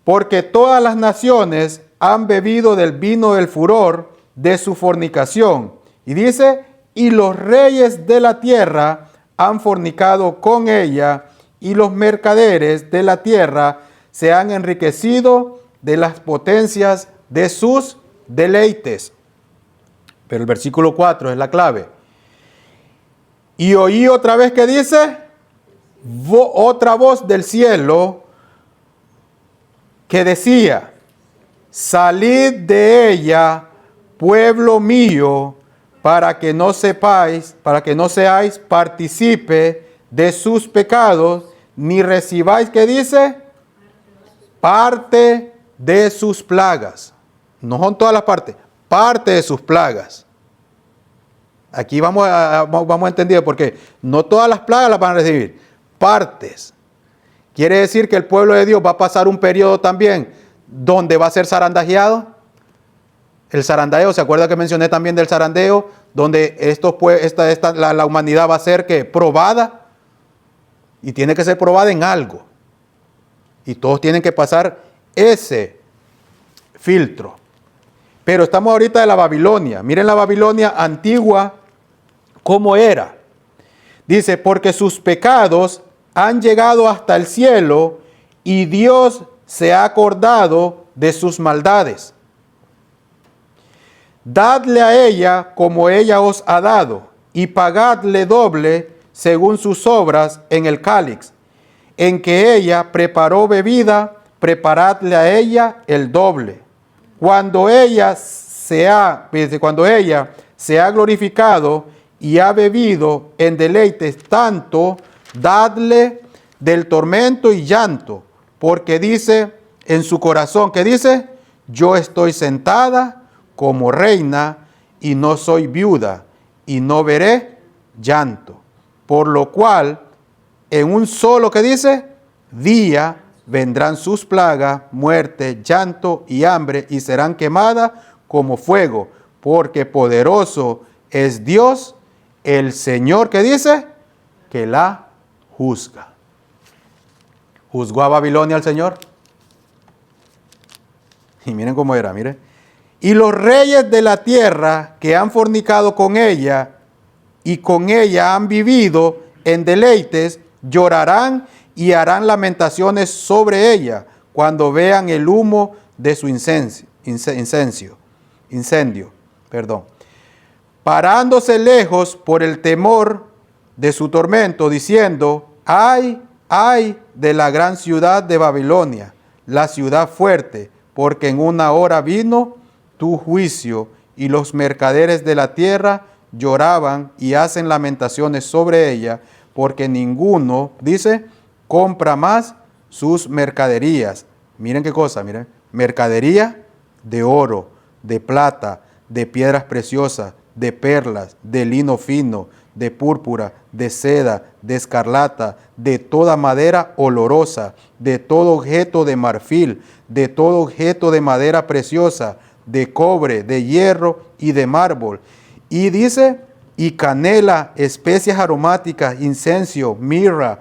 Porque todas las naciones han bebido del vino del furor de su fornicación. Y dice, y los reyes de la tierra han fornicado con ella, y los mercaderes de la tierra se han enriquecido de las potencias de sus deleites. Pero el versículo 4 es la clave. Y oí otra vez que dice, otra voz del cielo que decía, salid de ella, pueblo mío, para que no seáis partícipe de sus pecados, ni recibáis, ¿qué dice? Parte de sus plagas. No son todas las partes, parte de sus plagas. Aquí vamos a entender, porque no todas las plagas las van a recibir, partes. Quiere decir que el pueblo de Dios va a pasar un periodo también donde va a ser zarandajeado. El zarandeo, ¿se acuerda que mencioné también del zarandeo? Donde la humanidad va a ser que probada, y tiene que ser probada en algo. Y todos tienen que pasar ese filtro. Pero estamos ahorita de la Babilonia. Miren la Babilonia antigua, cómo era. Dice, porque sus pecados han llegado hasta el cielo, y Dios se ha acordado de sus maldades. Dadle a ella como ella os ha dado, y pagadle doble según sus obras en el cáliz, en que ella preparó bebida, preparadle a ella el doble. Cuando ella se ha glorificado y ha bebido en deleites tanto, dadle del tormento y llanto, porque dice en su corazón, ¿qué dice? yo estoy sentada como reina y no soy viuda y no veré llanto. Por lo cual, en un solo, ¿qué dice? Día vendrán sus plagas, muerte, llanto y hambre, y serán quemadas como fuego, porque poderoso es Dios, el Señor, ¿qué dice? Que la juzga. ¿Juzgó a Babilonia el Señor? Y miren cómo era, miren. Y los reyes de la tierra que han fornicado con ella y con ella han vivido en deleites, llorarán y harán lamentaciones sobre ella cuando vean el humo de su incendio, parándose lejos por el temor de su tormento, diciendo, ay, ay de la gran ciudad de Babilonia, la ciudad fuerte, porque en una hora vino tu juicio, y los mercaderes de la tierra lloraban y hacen lamentaciones sobre ella, porque ninguno, dice, compra más sus mercaderías. Miren qué cosa, miren, mercadería de oro, de plata, de piedras preciosas, de perlas, de lino fino, de púrpura, de seda, de escarlata, de toda madera olorosa, de todo objeto de marfil, de todo objeto de madera preciosa, de cobre, de hierro y de mármol. Y dice, y canela, especias aromáticas, incienso, mirra,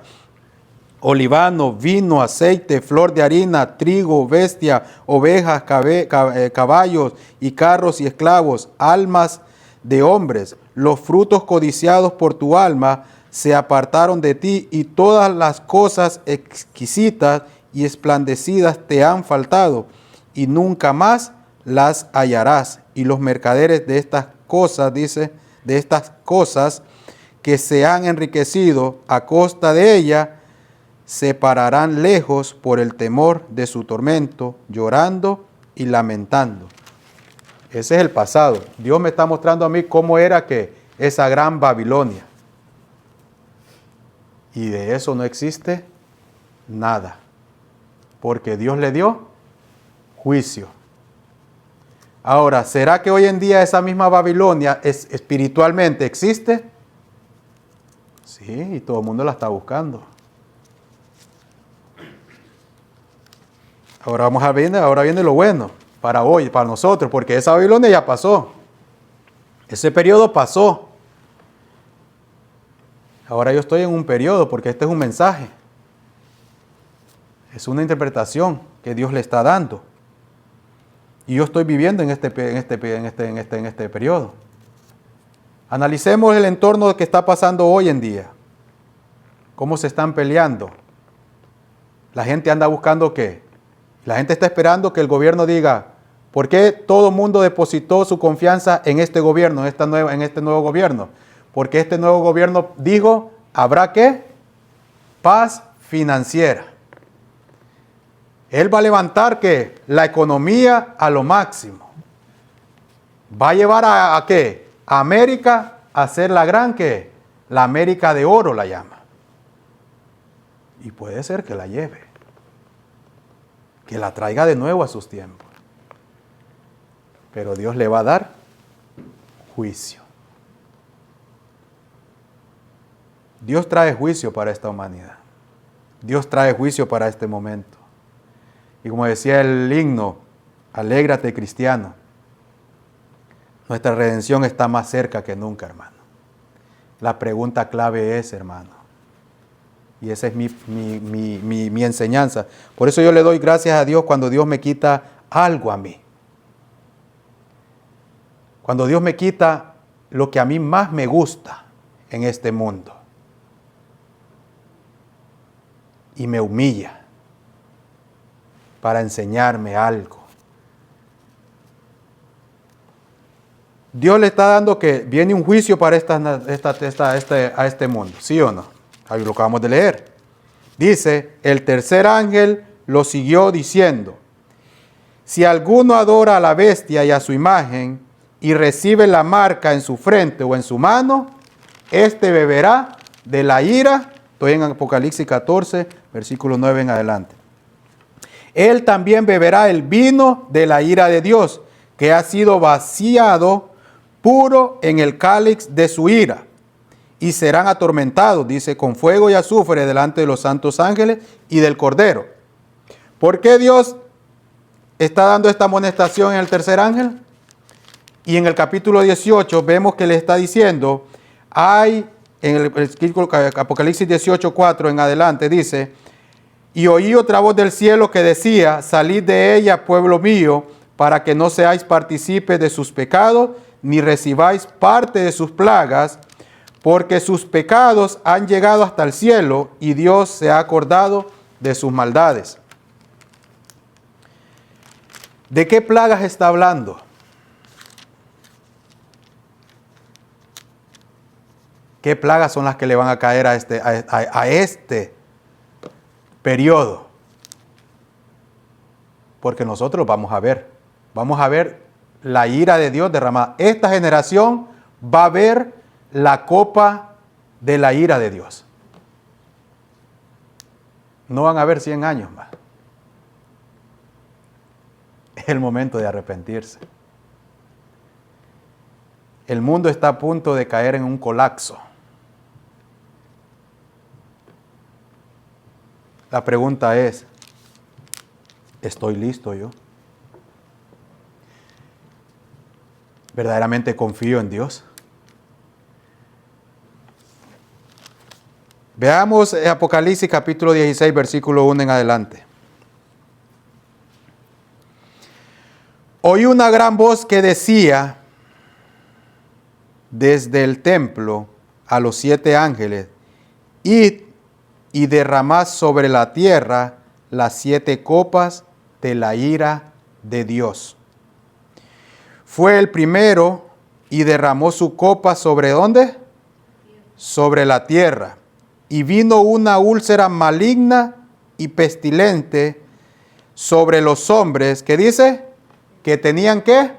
olivano, vino, aceite, flor de harina, trigo, bestia, ovejas, caballos y carros y esclavos, almas de hombres. Los frutos codiciados por tu alma se apartaron de ti, y todas las cosas exquisitas y esplandecidas te han faltado, y nunca más las hallarás. Y los mercaderes de estas cosas, dice, de estas cosas que se han enriquecido a costa de ella, se pararán lejos por el temor de su tormento, llorando y lamentando. Ese es el pasado. Dios me está mostrando a mí cómo era que esa gran Babilonia. Y de eso no existe nada, porque Dios le dio juicio. Ahora, ¿será que hoy en día esa misma Babilonia espiritualmente existe? Sí, y todo el mundo la está buscando. Ahora viene lo bueno para hoy, para nosotros, porque esa Babilonia ya pasó. Ese periodo pasó. Ahora yo estoy en un periodo, porque este es un mensaje. Es una interpretación que Dios le está dando. Y yo estoy viviendo en este periodo. Analicemos el entorno que está pasando hoy en día. Cómo se están peleando. La gente anda buscando ¿qué? La gente está esperando que el gobierno diga, ¿por qué todo el mundo depositó su confianza en este gobierno, en este nuevo gobierno? Porque este nuevo gobierno dijo, ¿habrá qué? Paz financiera. Él va a levantar ¿qué? La economía a lo máximo. Va a llevar a ¿qué? A América a ser la gran ¿qué? La América de oro la llama. Y puede ser que la lleve. Que la traiga de nuevo a sus tiempos. Pero Dios le va a dar juicio. Dios trae juicio para esta humanidad. Dios trae juicio para este momento. Y como decía el himno, alégrate cristiano. Nuestra redención está más cerca que nunca, hermano. La pregunta clave es, hermano, y esa es mi enseñanza. Por eso yo le doy gracias a Dios cuando Dios me quita algo a mí. Cuando Dios me quita lo que a mí más me gusta en este mundo. Y me humilla para enseñarme algo. Dios le está dando que viene un juicio para a este mundo, ¿sí o no? Ahí lo acabamos de leer. Dice, el tercer ángel lo siguió diciendo, si alguno adora a la bestia y a su imagen y recibe la marca en su frente o en su mano, éste beberá de la ira. Estoy en Apocalipsis 14, versículo 9 en adelante. Él también beberá el vino de la ira de Dios, que ha sido vaciado puro en el cáliz de su ira. Y serán atormentados, dice, con fuego y azufre delante de los santos ángeles y del Cordero. ¿Por qué Dios está dando esta amonestación en el tercer ángel? Y en el capítulo 18 vemos que le está diciendo, hay, en el Apocalipsis 18:4 en adelante, dice, y oí otra voz del cielo que decía, salid de ella, pueblo mío, para que no seáis partícipes de sus pecados, ni recibáis parte de sus plagas, porque sus pecados han llegado hasta el cielo, y Dios se ha acordado de sus maldades. ¿De qué plagas está hablando? ¿Qué plagas son las que le van a caer a este periodo? Porque nosotros vamos a ver la ira de Dios derramada. Esta generación va a ver la copa de la ira de Dios. No van a ver 100 años más. Es el momento de arrepentirse. El mundo está a punto de caer en un colapso. La pregunta es, ¿estoy listo yo? ¿Verdaderamente confío en Dios? Veamos Apocalipsis capítulo 16, versículo 1 en adelante. Oí una gran voz que decía desde el templo a los 7 ángeles, id y derramad sobre la tierra las 7 copas de la ira de Dios. Fue el primero y derramó su copa ¿sobre dónde? Sobre la tierra. Y vino una úlcera maligna y pestilente sobre los hombres, ¿qué dice? Que tenían ¿qué?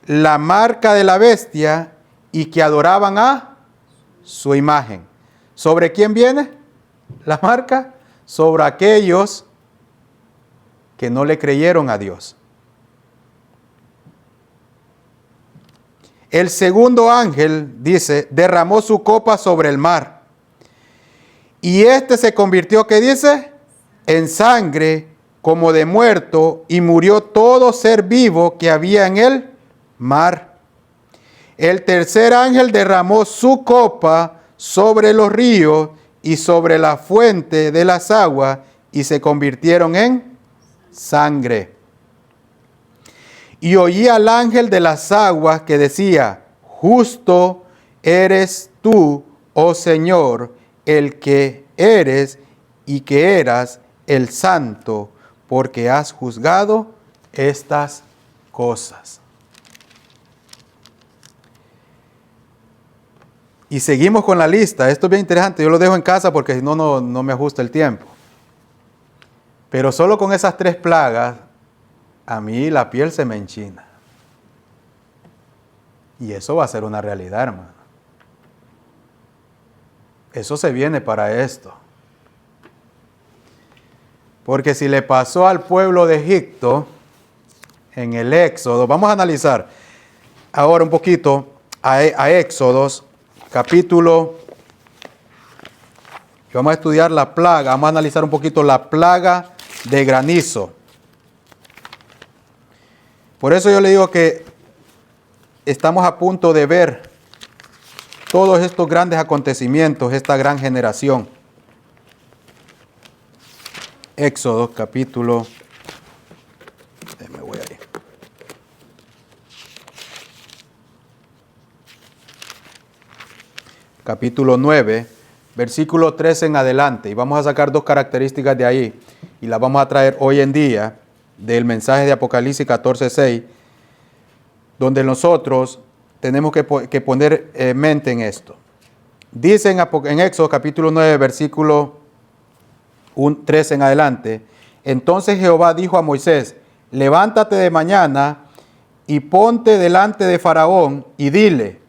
La marca de la bestia y que adoraban a su imagen. ¿Sobre quién viene la marca? Sobre aquellos que no le creyeron a Dios. El segundo ángel, dice, derramó su copa sobre el mar. Y este se convirtió, ¿qué dice? En sangre como de muerto, y murió todo ser vivo que había en el mar. El tercer ángel derramó su copa sobre los ríos y sobre la fuente de las aguas, y se convirtieron en sangre. Y oí al ángel de las aguas que decía, justo eres tú, oh Señor, el que eres y que eras el santo, porque has juzgado estas cosas. Y seguimos con la lista. Esto es bien interesante. Yo lo dejo en casa porque si no, no me ajusta el tiempo. Pero solo con esas 3 plagas, a mí la piel se me enchina. Y eso va a ser una realidad, hermano. Eso se viene para esto. Porque si le pasó al pueblo de Egipto en el Éxodo, vamos a analizar ahora un poquito a Éxodos, capítulo, vamos a estudiar la plaga, vamos a analizar un poquito la plaga de granizo. Por eso yo le digo que estamos a punto de ver todos estos grandes acontecimientos, esta gran generación. Éxodo, capítulo, capítulo 9, versículo 13 en adelante. Y vamos a sacar 2 características de ahí y las vamos a traer hoy en día del mensaje de Apocalipsis 14:6, donde nosotros tenemos que poner mente en esto. Dice en Éxodo capítulo 9, versículo 13 en adelante, entonces Jehová dijo a Moisés, levántate de mañana y ponte delante de Faraón y dile,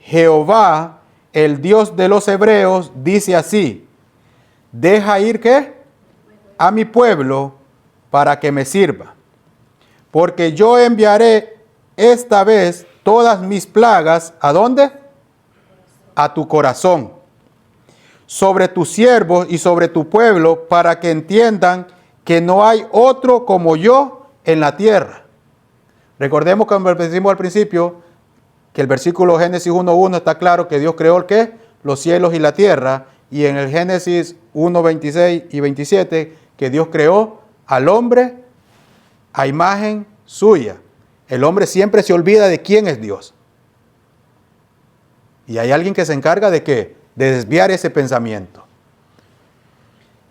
Jehová, el Dios de los hebreos, dice así, deja ir ¿qué? A mi pueblo para que me sirva. Porque yo enviaré esta vez todas mis plagas, ¿a dónde? A tu corazón, sobre tus siervos y sobre tu pueblo, para que entiendan que no hay otro como yo en la tierra. Recordemos que como decimos al principio, que el versículo Génesis 1.1 está claro que Dios creó el ¿qué? Los cielos y la tierra, y en el Génesis 1.26 y 27, que Dios creó al hombre a imagen suya. El hombre siempre se olvida de quién es Dios. Y hay alguien que se encarga de ¿qué? De desviar ese pensamiento.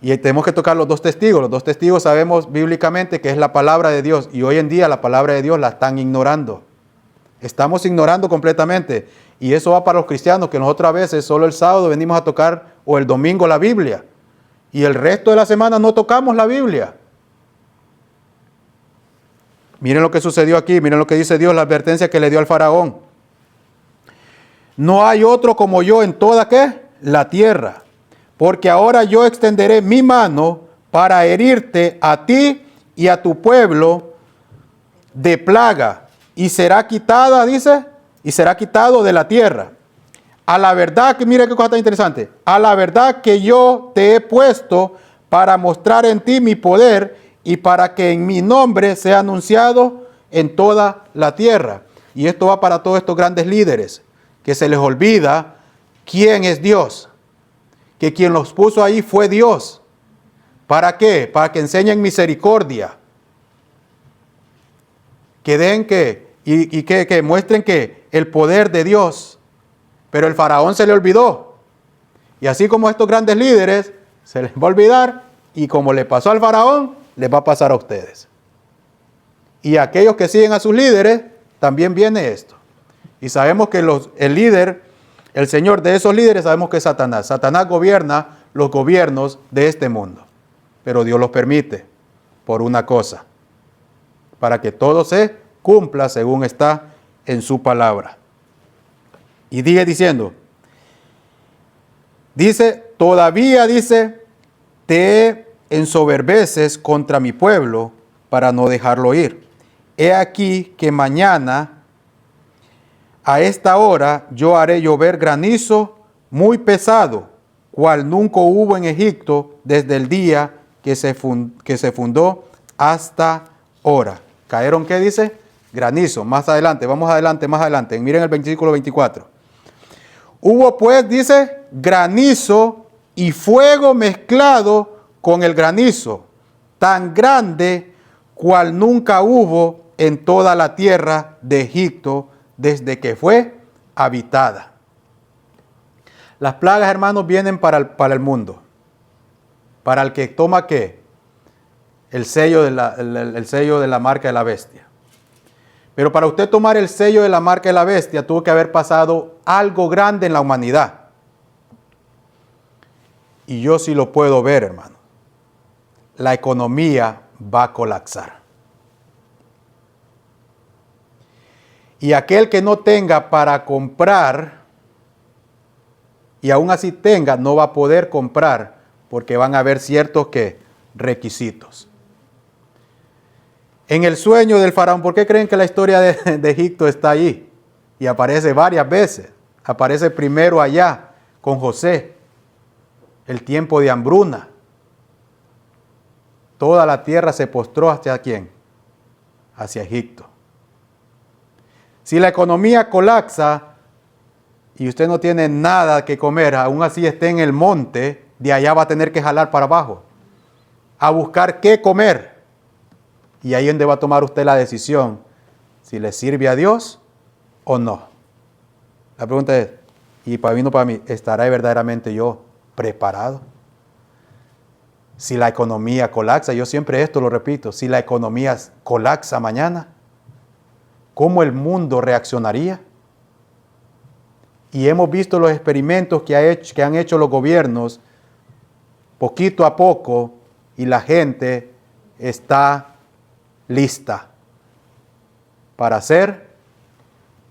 Y tenemos que tocar los dos testigos. Los dos testigos sabemos bíblicamente que es la palabra de Dios. Y hoy en día la palabra de Dios la están ignorando. Estamos ignorando completamente. Y eso va para los cristianos, que nosotros a veces solo el sábado venimos a tocar o el domingo la Biblia. Y el resto de la semana no tocamos la Biblia. Miren lo que sucedió aquí. Miren lo que dice Dios, la advertencia que le dio al faraón. No hay otro como yo en toda ¿qué? La tierra. Porque ahora yo extenderé mi mano para herirte a ti y a tu pueblo de plaga. Y será quitada, dice, y será quitado de la tierra. A la verdad que, mire qué cosa tan interesante. A la verdad que yo te he puesto para mostrar en ti mi poder y para que en mi nombre sea anunciado en toda la tierra. Y esto va para todos estos grandes líderes, que se les olvida quién es Dios. Que quien los puso ahí fue Dios. ¿Para qué? Para que enseñen misericordia. Que den que muestren que el poder de Dios. Pero el faraón se le olvidó. Y así como estos grandes líderes, se les va a olvidar. Y como le pasó al faraón, les va a pasar a ustedes. Y a aquellos que siguen a sus líderes, también viene esto. Y sabemos que el líder, el señor de esos líderes, sabemos que es Satanás. Satanás gobierna los gobiernos de este mundo. Pero Dios los permite por una cosa. Para que todo se cumpla según está en su palabra. Y sigue diciendo. Dice, todavía dice, te ensoberbeces contra mi pueblo para no dejarlo ir. He aquí que mañana a esta hora yo haré llover granizo muy pesado, cual nunca hubo en Egipto desde el día que se fundó hasta ahora. ¿Cayeron qué dice? Granizo. Más adelante, vamos adelante, más adelante. Miren el versículo 24. Hubo pues, dice, granizo y fuego mezclado con el granizo, tan grande cual nunca hubo en toda la tierra de Egipto desde que fue habitada. Las plagas, hermanos, vienen para el mundo. Para el que toma ¿qué? El sello de la marca de la bestia. Pero para usted tomar el sello de la marca de la bestia, tuvo que haber pasado algo grande en la humanidad. Y yo sí lo puedo ver, hermano. La economía va a colapsar. Y aquel que no tenga para comprar, y aún así tenga, no va a poder comprar, porque van a haber ciertos requisitos. En el sueño del faraón, ¿por qué creen que la historia de Egipto está ahí? Y aparece varias veces. Aparece primero allá con José, el tiempo de hambruna. Toda la tierra se postró hacia ¿quién? Hacia Egipto. Si la economía colapsa y usted no tiene nada que comer, aún así esté en el monte, de allá va a tener que jalar para abajo, a buscar qué comer. Y ahí es donde va a tomar usted la decisión, si le sirve a Dios o no. La pregunta es, y para mí no para mí, ¿estará verdaderamente yo preparado? Si la economía colapsa, yo siempre esto lo repito, si la economía colapsa mañana, ¿cómo el mundo reaccionaría? Y hemos visto los experimentos que han hecho los gobiernos poquito a poco y la gente está lista para ser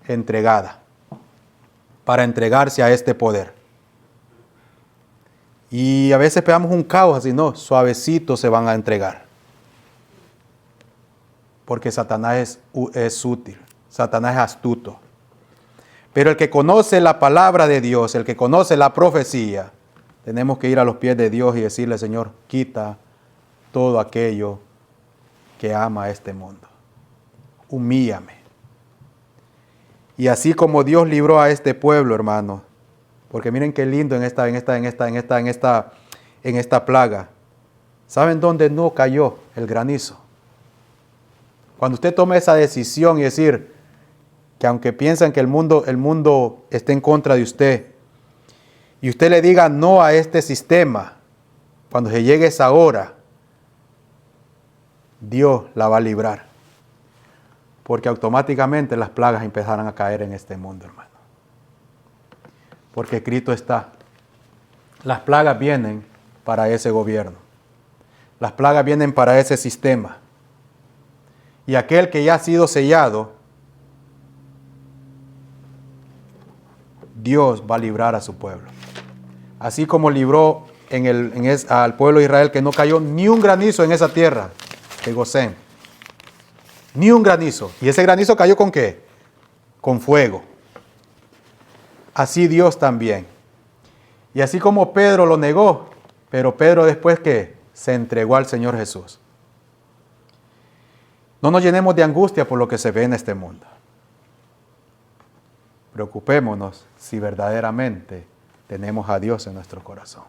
entregada, para entregarse a este poder. Y a veces pegamos un caos así, no, suavecito se van a entregar. porque Satanás es sutil, Satanás es astuto. Pero el que conoce la palabra de Dios, el que conoce la profecía, tenemos que ir a los pies de Dios y decirle, Señor, quita todo aquello que ama a este mundo. Humíllame. Y así como Dios libró a este pueblo, hermano, porque miren qué lindo en esta plaga. ¿Saben dónde no cayó el granizo? Cuando usted tome esa decisión y decir que aunque piensan que el mundo esté en contra de usted, y usted le diga no a este sistema, cuando se llegue esa hora, Dios la va a librar. Porque automáticamente las plagas empezarán a caer en este mundo, hermano. Porque Cristo está. Las plagas vienen para ese gobierno. Las plagas vienen para ese sistema. Y aquel que ya ha sido sellado, Dios va a librar a su pueblo. Así como libró al pueblo de Israel, que no cayó ni un granizo en esa tierra de Gosén. Ni un granizo. ¿Y ese granizo cayó con qué? Con fuego. Así Dios también. Y así como Pedro lo negó, pero Pedro después que se entregó al Señor Jesús. No nos llenemos de angustia por lo que se ve en este mundo. Preocupémonos si verdaderamente tenemos a Dios en nuestro corazón.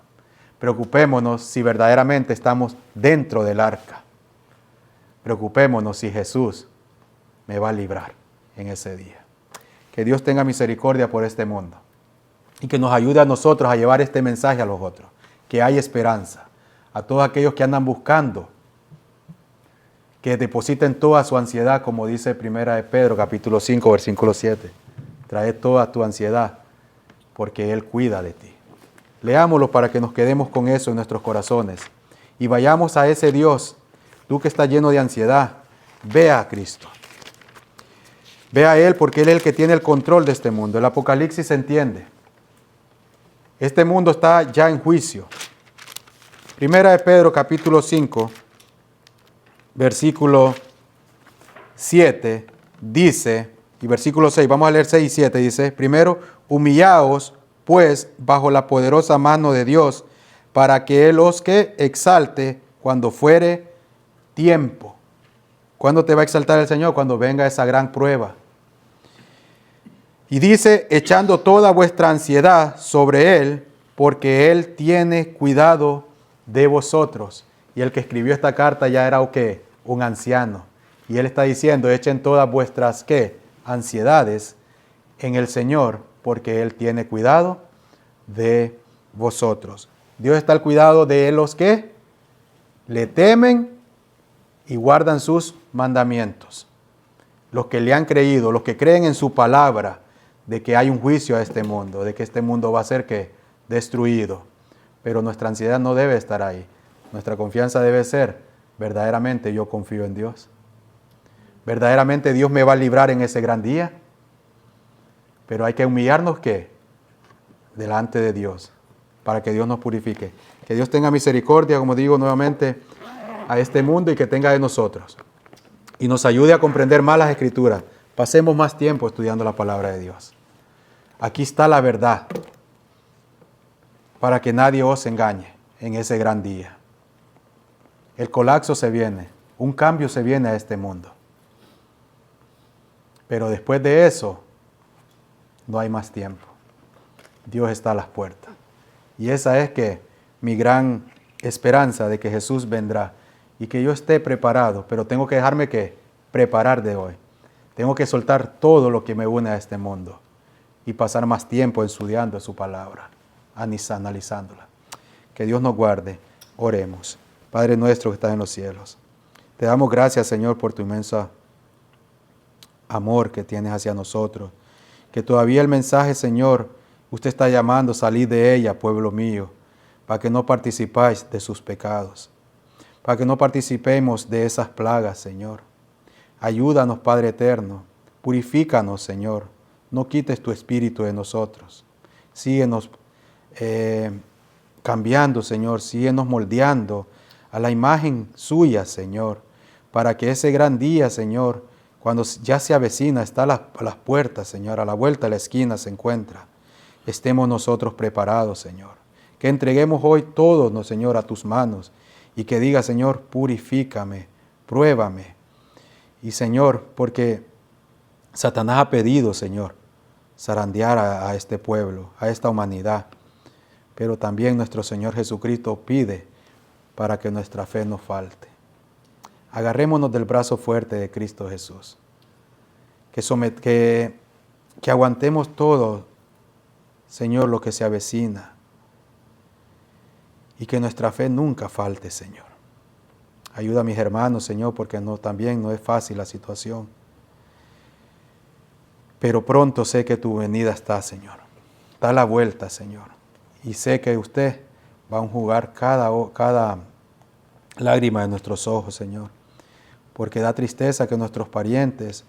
Preocupémonos si verdaderamente estamos dentro del arca. Preocupémonos si Jesús me va a librar en ese día. Que Dios tenga misericordia por este mundo y que nos ayude a nosotros a llevar este mensaje a los otros. Que hay esperanza. A todos aquellos que andan buscando, que depositen toda su ansiedad, como dice 1 de Pedro, capítulo 5, versículo 7. Trae toda tu ansiedad, porque Él cuida de ti. Leámoslo para que nos quedemos con eso en nuestros corazones. Y vayamos a ese Dios. Tú que estás lleno de ansiedad, ve a Cristo. Ve a Él porque Él es el que tiene el control de este mundo. El Apocalipsis se entiende. Este mundo está ya en juicio. 1 de Pedro, capítulo 5, versículo 7, dice, y versículo 6, vamos a leer 6 y 7, dice, primero, humillaos, pues, bajo la poderosa mano de Dios, para que Él os que exalte cuando fuere tiempo. ¿Cuándo te va a exaltar el Señor? Cuando venga esa gran prueba. Y dice, echando toda vuestra ansiedad sobre Él, porque Él tiene cuidado de vosotros. Y el que escribió esta carta ya era ¿qué? Un anciano. Y Él está diciendo, echen todas vuestras ¿qué? Ansiedades en el Señor, porque Él tiene cuidado de vosotros. Dios está al cuidado de los que le temen y guardan sus mandamientos. Los que le han creído, los que creen en su palabra, de que hay un juicio a este mundo, de que este mundo va a ser ¿qué? Destruido. Pero nuestra ansiedad no debe estar ahí. Nuestra confianza debe ser, verdaderamente yo confío en Dios. Verdaderamente Dios me va a librar en ese gran día. Pero hay que humillarnos ¿qué? Delante de Dios, para que Dios nos purifique. Que Dios tenga misericordia, como digo nuevamente, a este mundo y que tenga de nosotros. Y nos ayude a comprender más las Escrituras. Pasemos más tiempo estudiando la palabra de Dios. Aquí está la verdad, para que nadie os engañe en ese gran día. El colapso se viene, un cambio se viene a este mundo. Pero después de eso, no hay más tiempo. Dios está a las puertas. Y esa es que mi gran esperanza de que Jesús vendrá y que yo esté preparado, pero tengo que dejarme que preparar de hoy. Tengo que soltar todo lo que me une a este mundo y pasar más tiempo estudiando su palabra, analizándola. Que Dios nos guarde. Oremos. Padre nuestro que estás en los cielos, te damos gracias, Señor, por tu inmenso amor que tienes hacia nosotros. Que todavía el mensaje, Señor, usted está llamando, salid de ella, pueblo mío, para que no participáis de sus pecados, para que no participemos de esas plagas, Señor. Ayúdanos, Padre eterno, purifícanos, Señor, no quites tu espíritu de nosotros. Síguenos cambiando, Señor, síguenos moldeando a la imagen suya, Señor, para que ese gran día, Señor, cuando ya se avecina, está a las puertas, Señor, a la vuelta de la esquina se encuentra, estemos nosotros preparados, Señor. Que entreguemos hoy todos, Señor, a tus manos y que diga, Señor, purifícame, pruébame. Y, Señor, porque Satanás ha pedido, Señor, zarandear a este pueblo, a esta humanidad. Pero también nuestro Señor Jesucristo pide para que nuestra fe no falte. Agarrémonos del brazo fuerte de Cristo Jesús. Que aguantemos todo, Señor, lo que se avecina. Y que nuestra fe nunca falte, Señor. Ayuda a mis hermanos, Señor, porque también no es fácil la situación. Pero pronto sé que tu venida está, Señor. Da la vuelta, Señor. Y sé que usted va a enjugar cada lágrima de nuestros ojos, Señor. Porque da tristeza que nuestros parientes,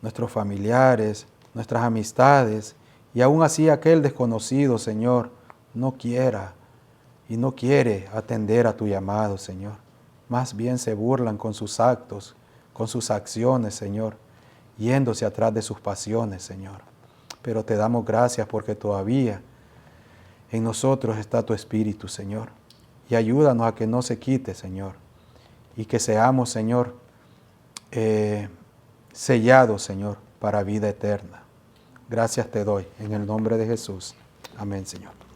nuestros familiares, nuestras amistades, y aún así aquel desconocido, Señor, no quiera y no quiere atender a tu llamado, Señor. Más bien se burlan con sus actos, con sus acciones, Señor, yéndose atrás de sus pasiones, Señor. Pero te damos gracias porque todavía en nosotros está tu Espíritu, Señor. Y ayúdanos a que no se quite, Señor. Y que seamos, Señor, sellados, Señor, para vida eterna. Gracias te doy en el nombre de Jesús. Amén, Señor.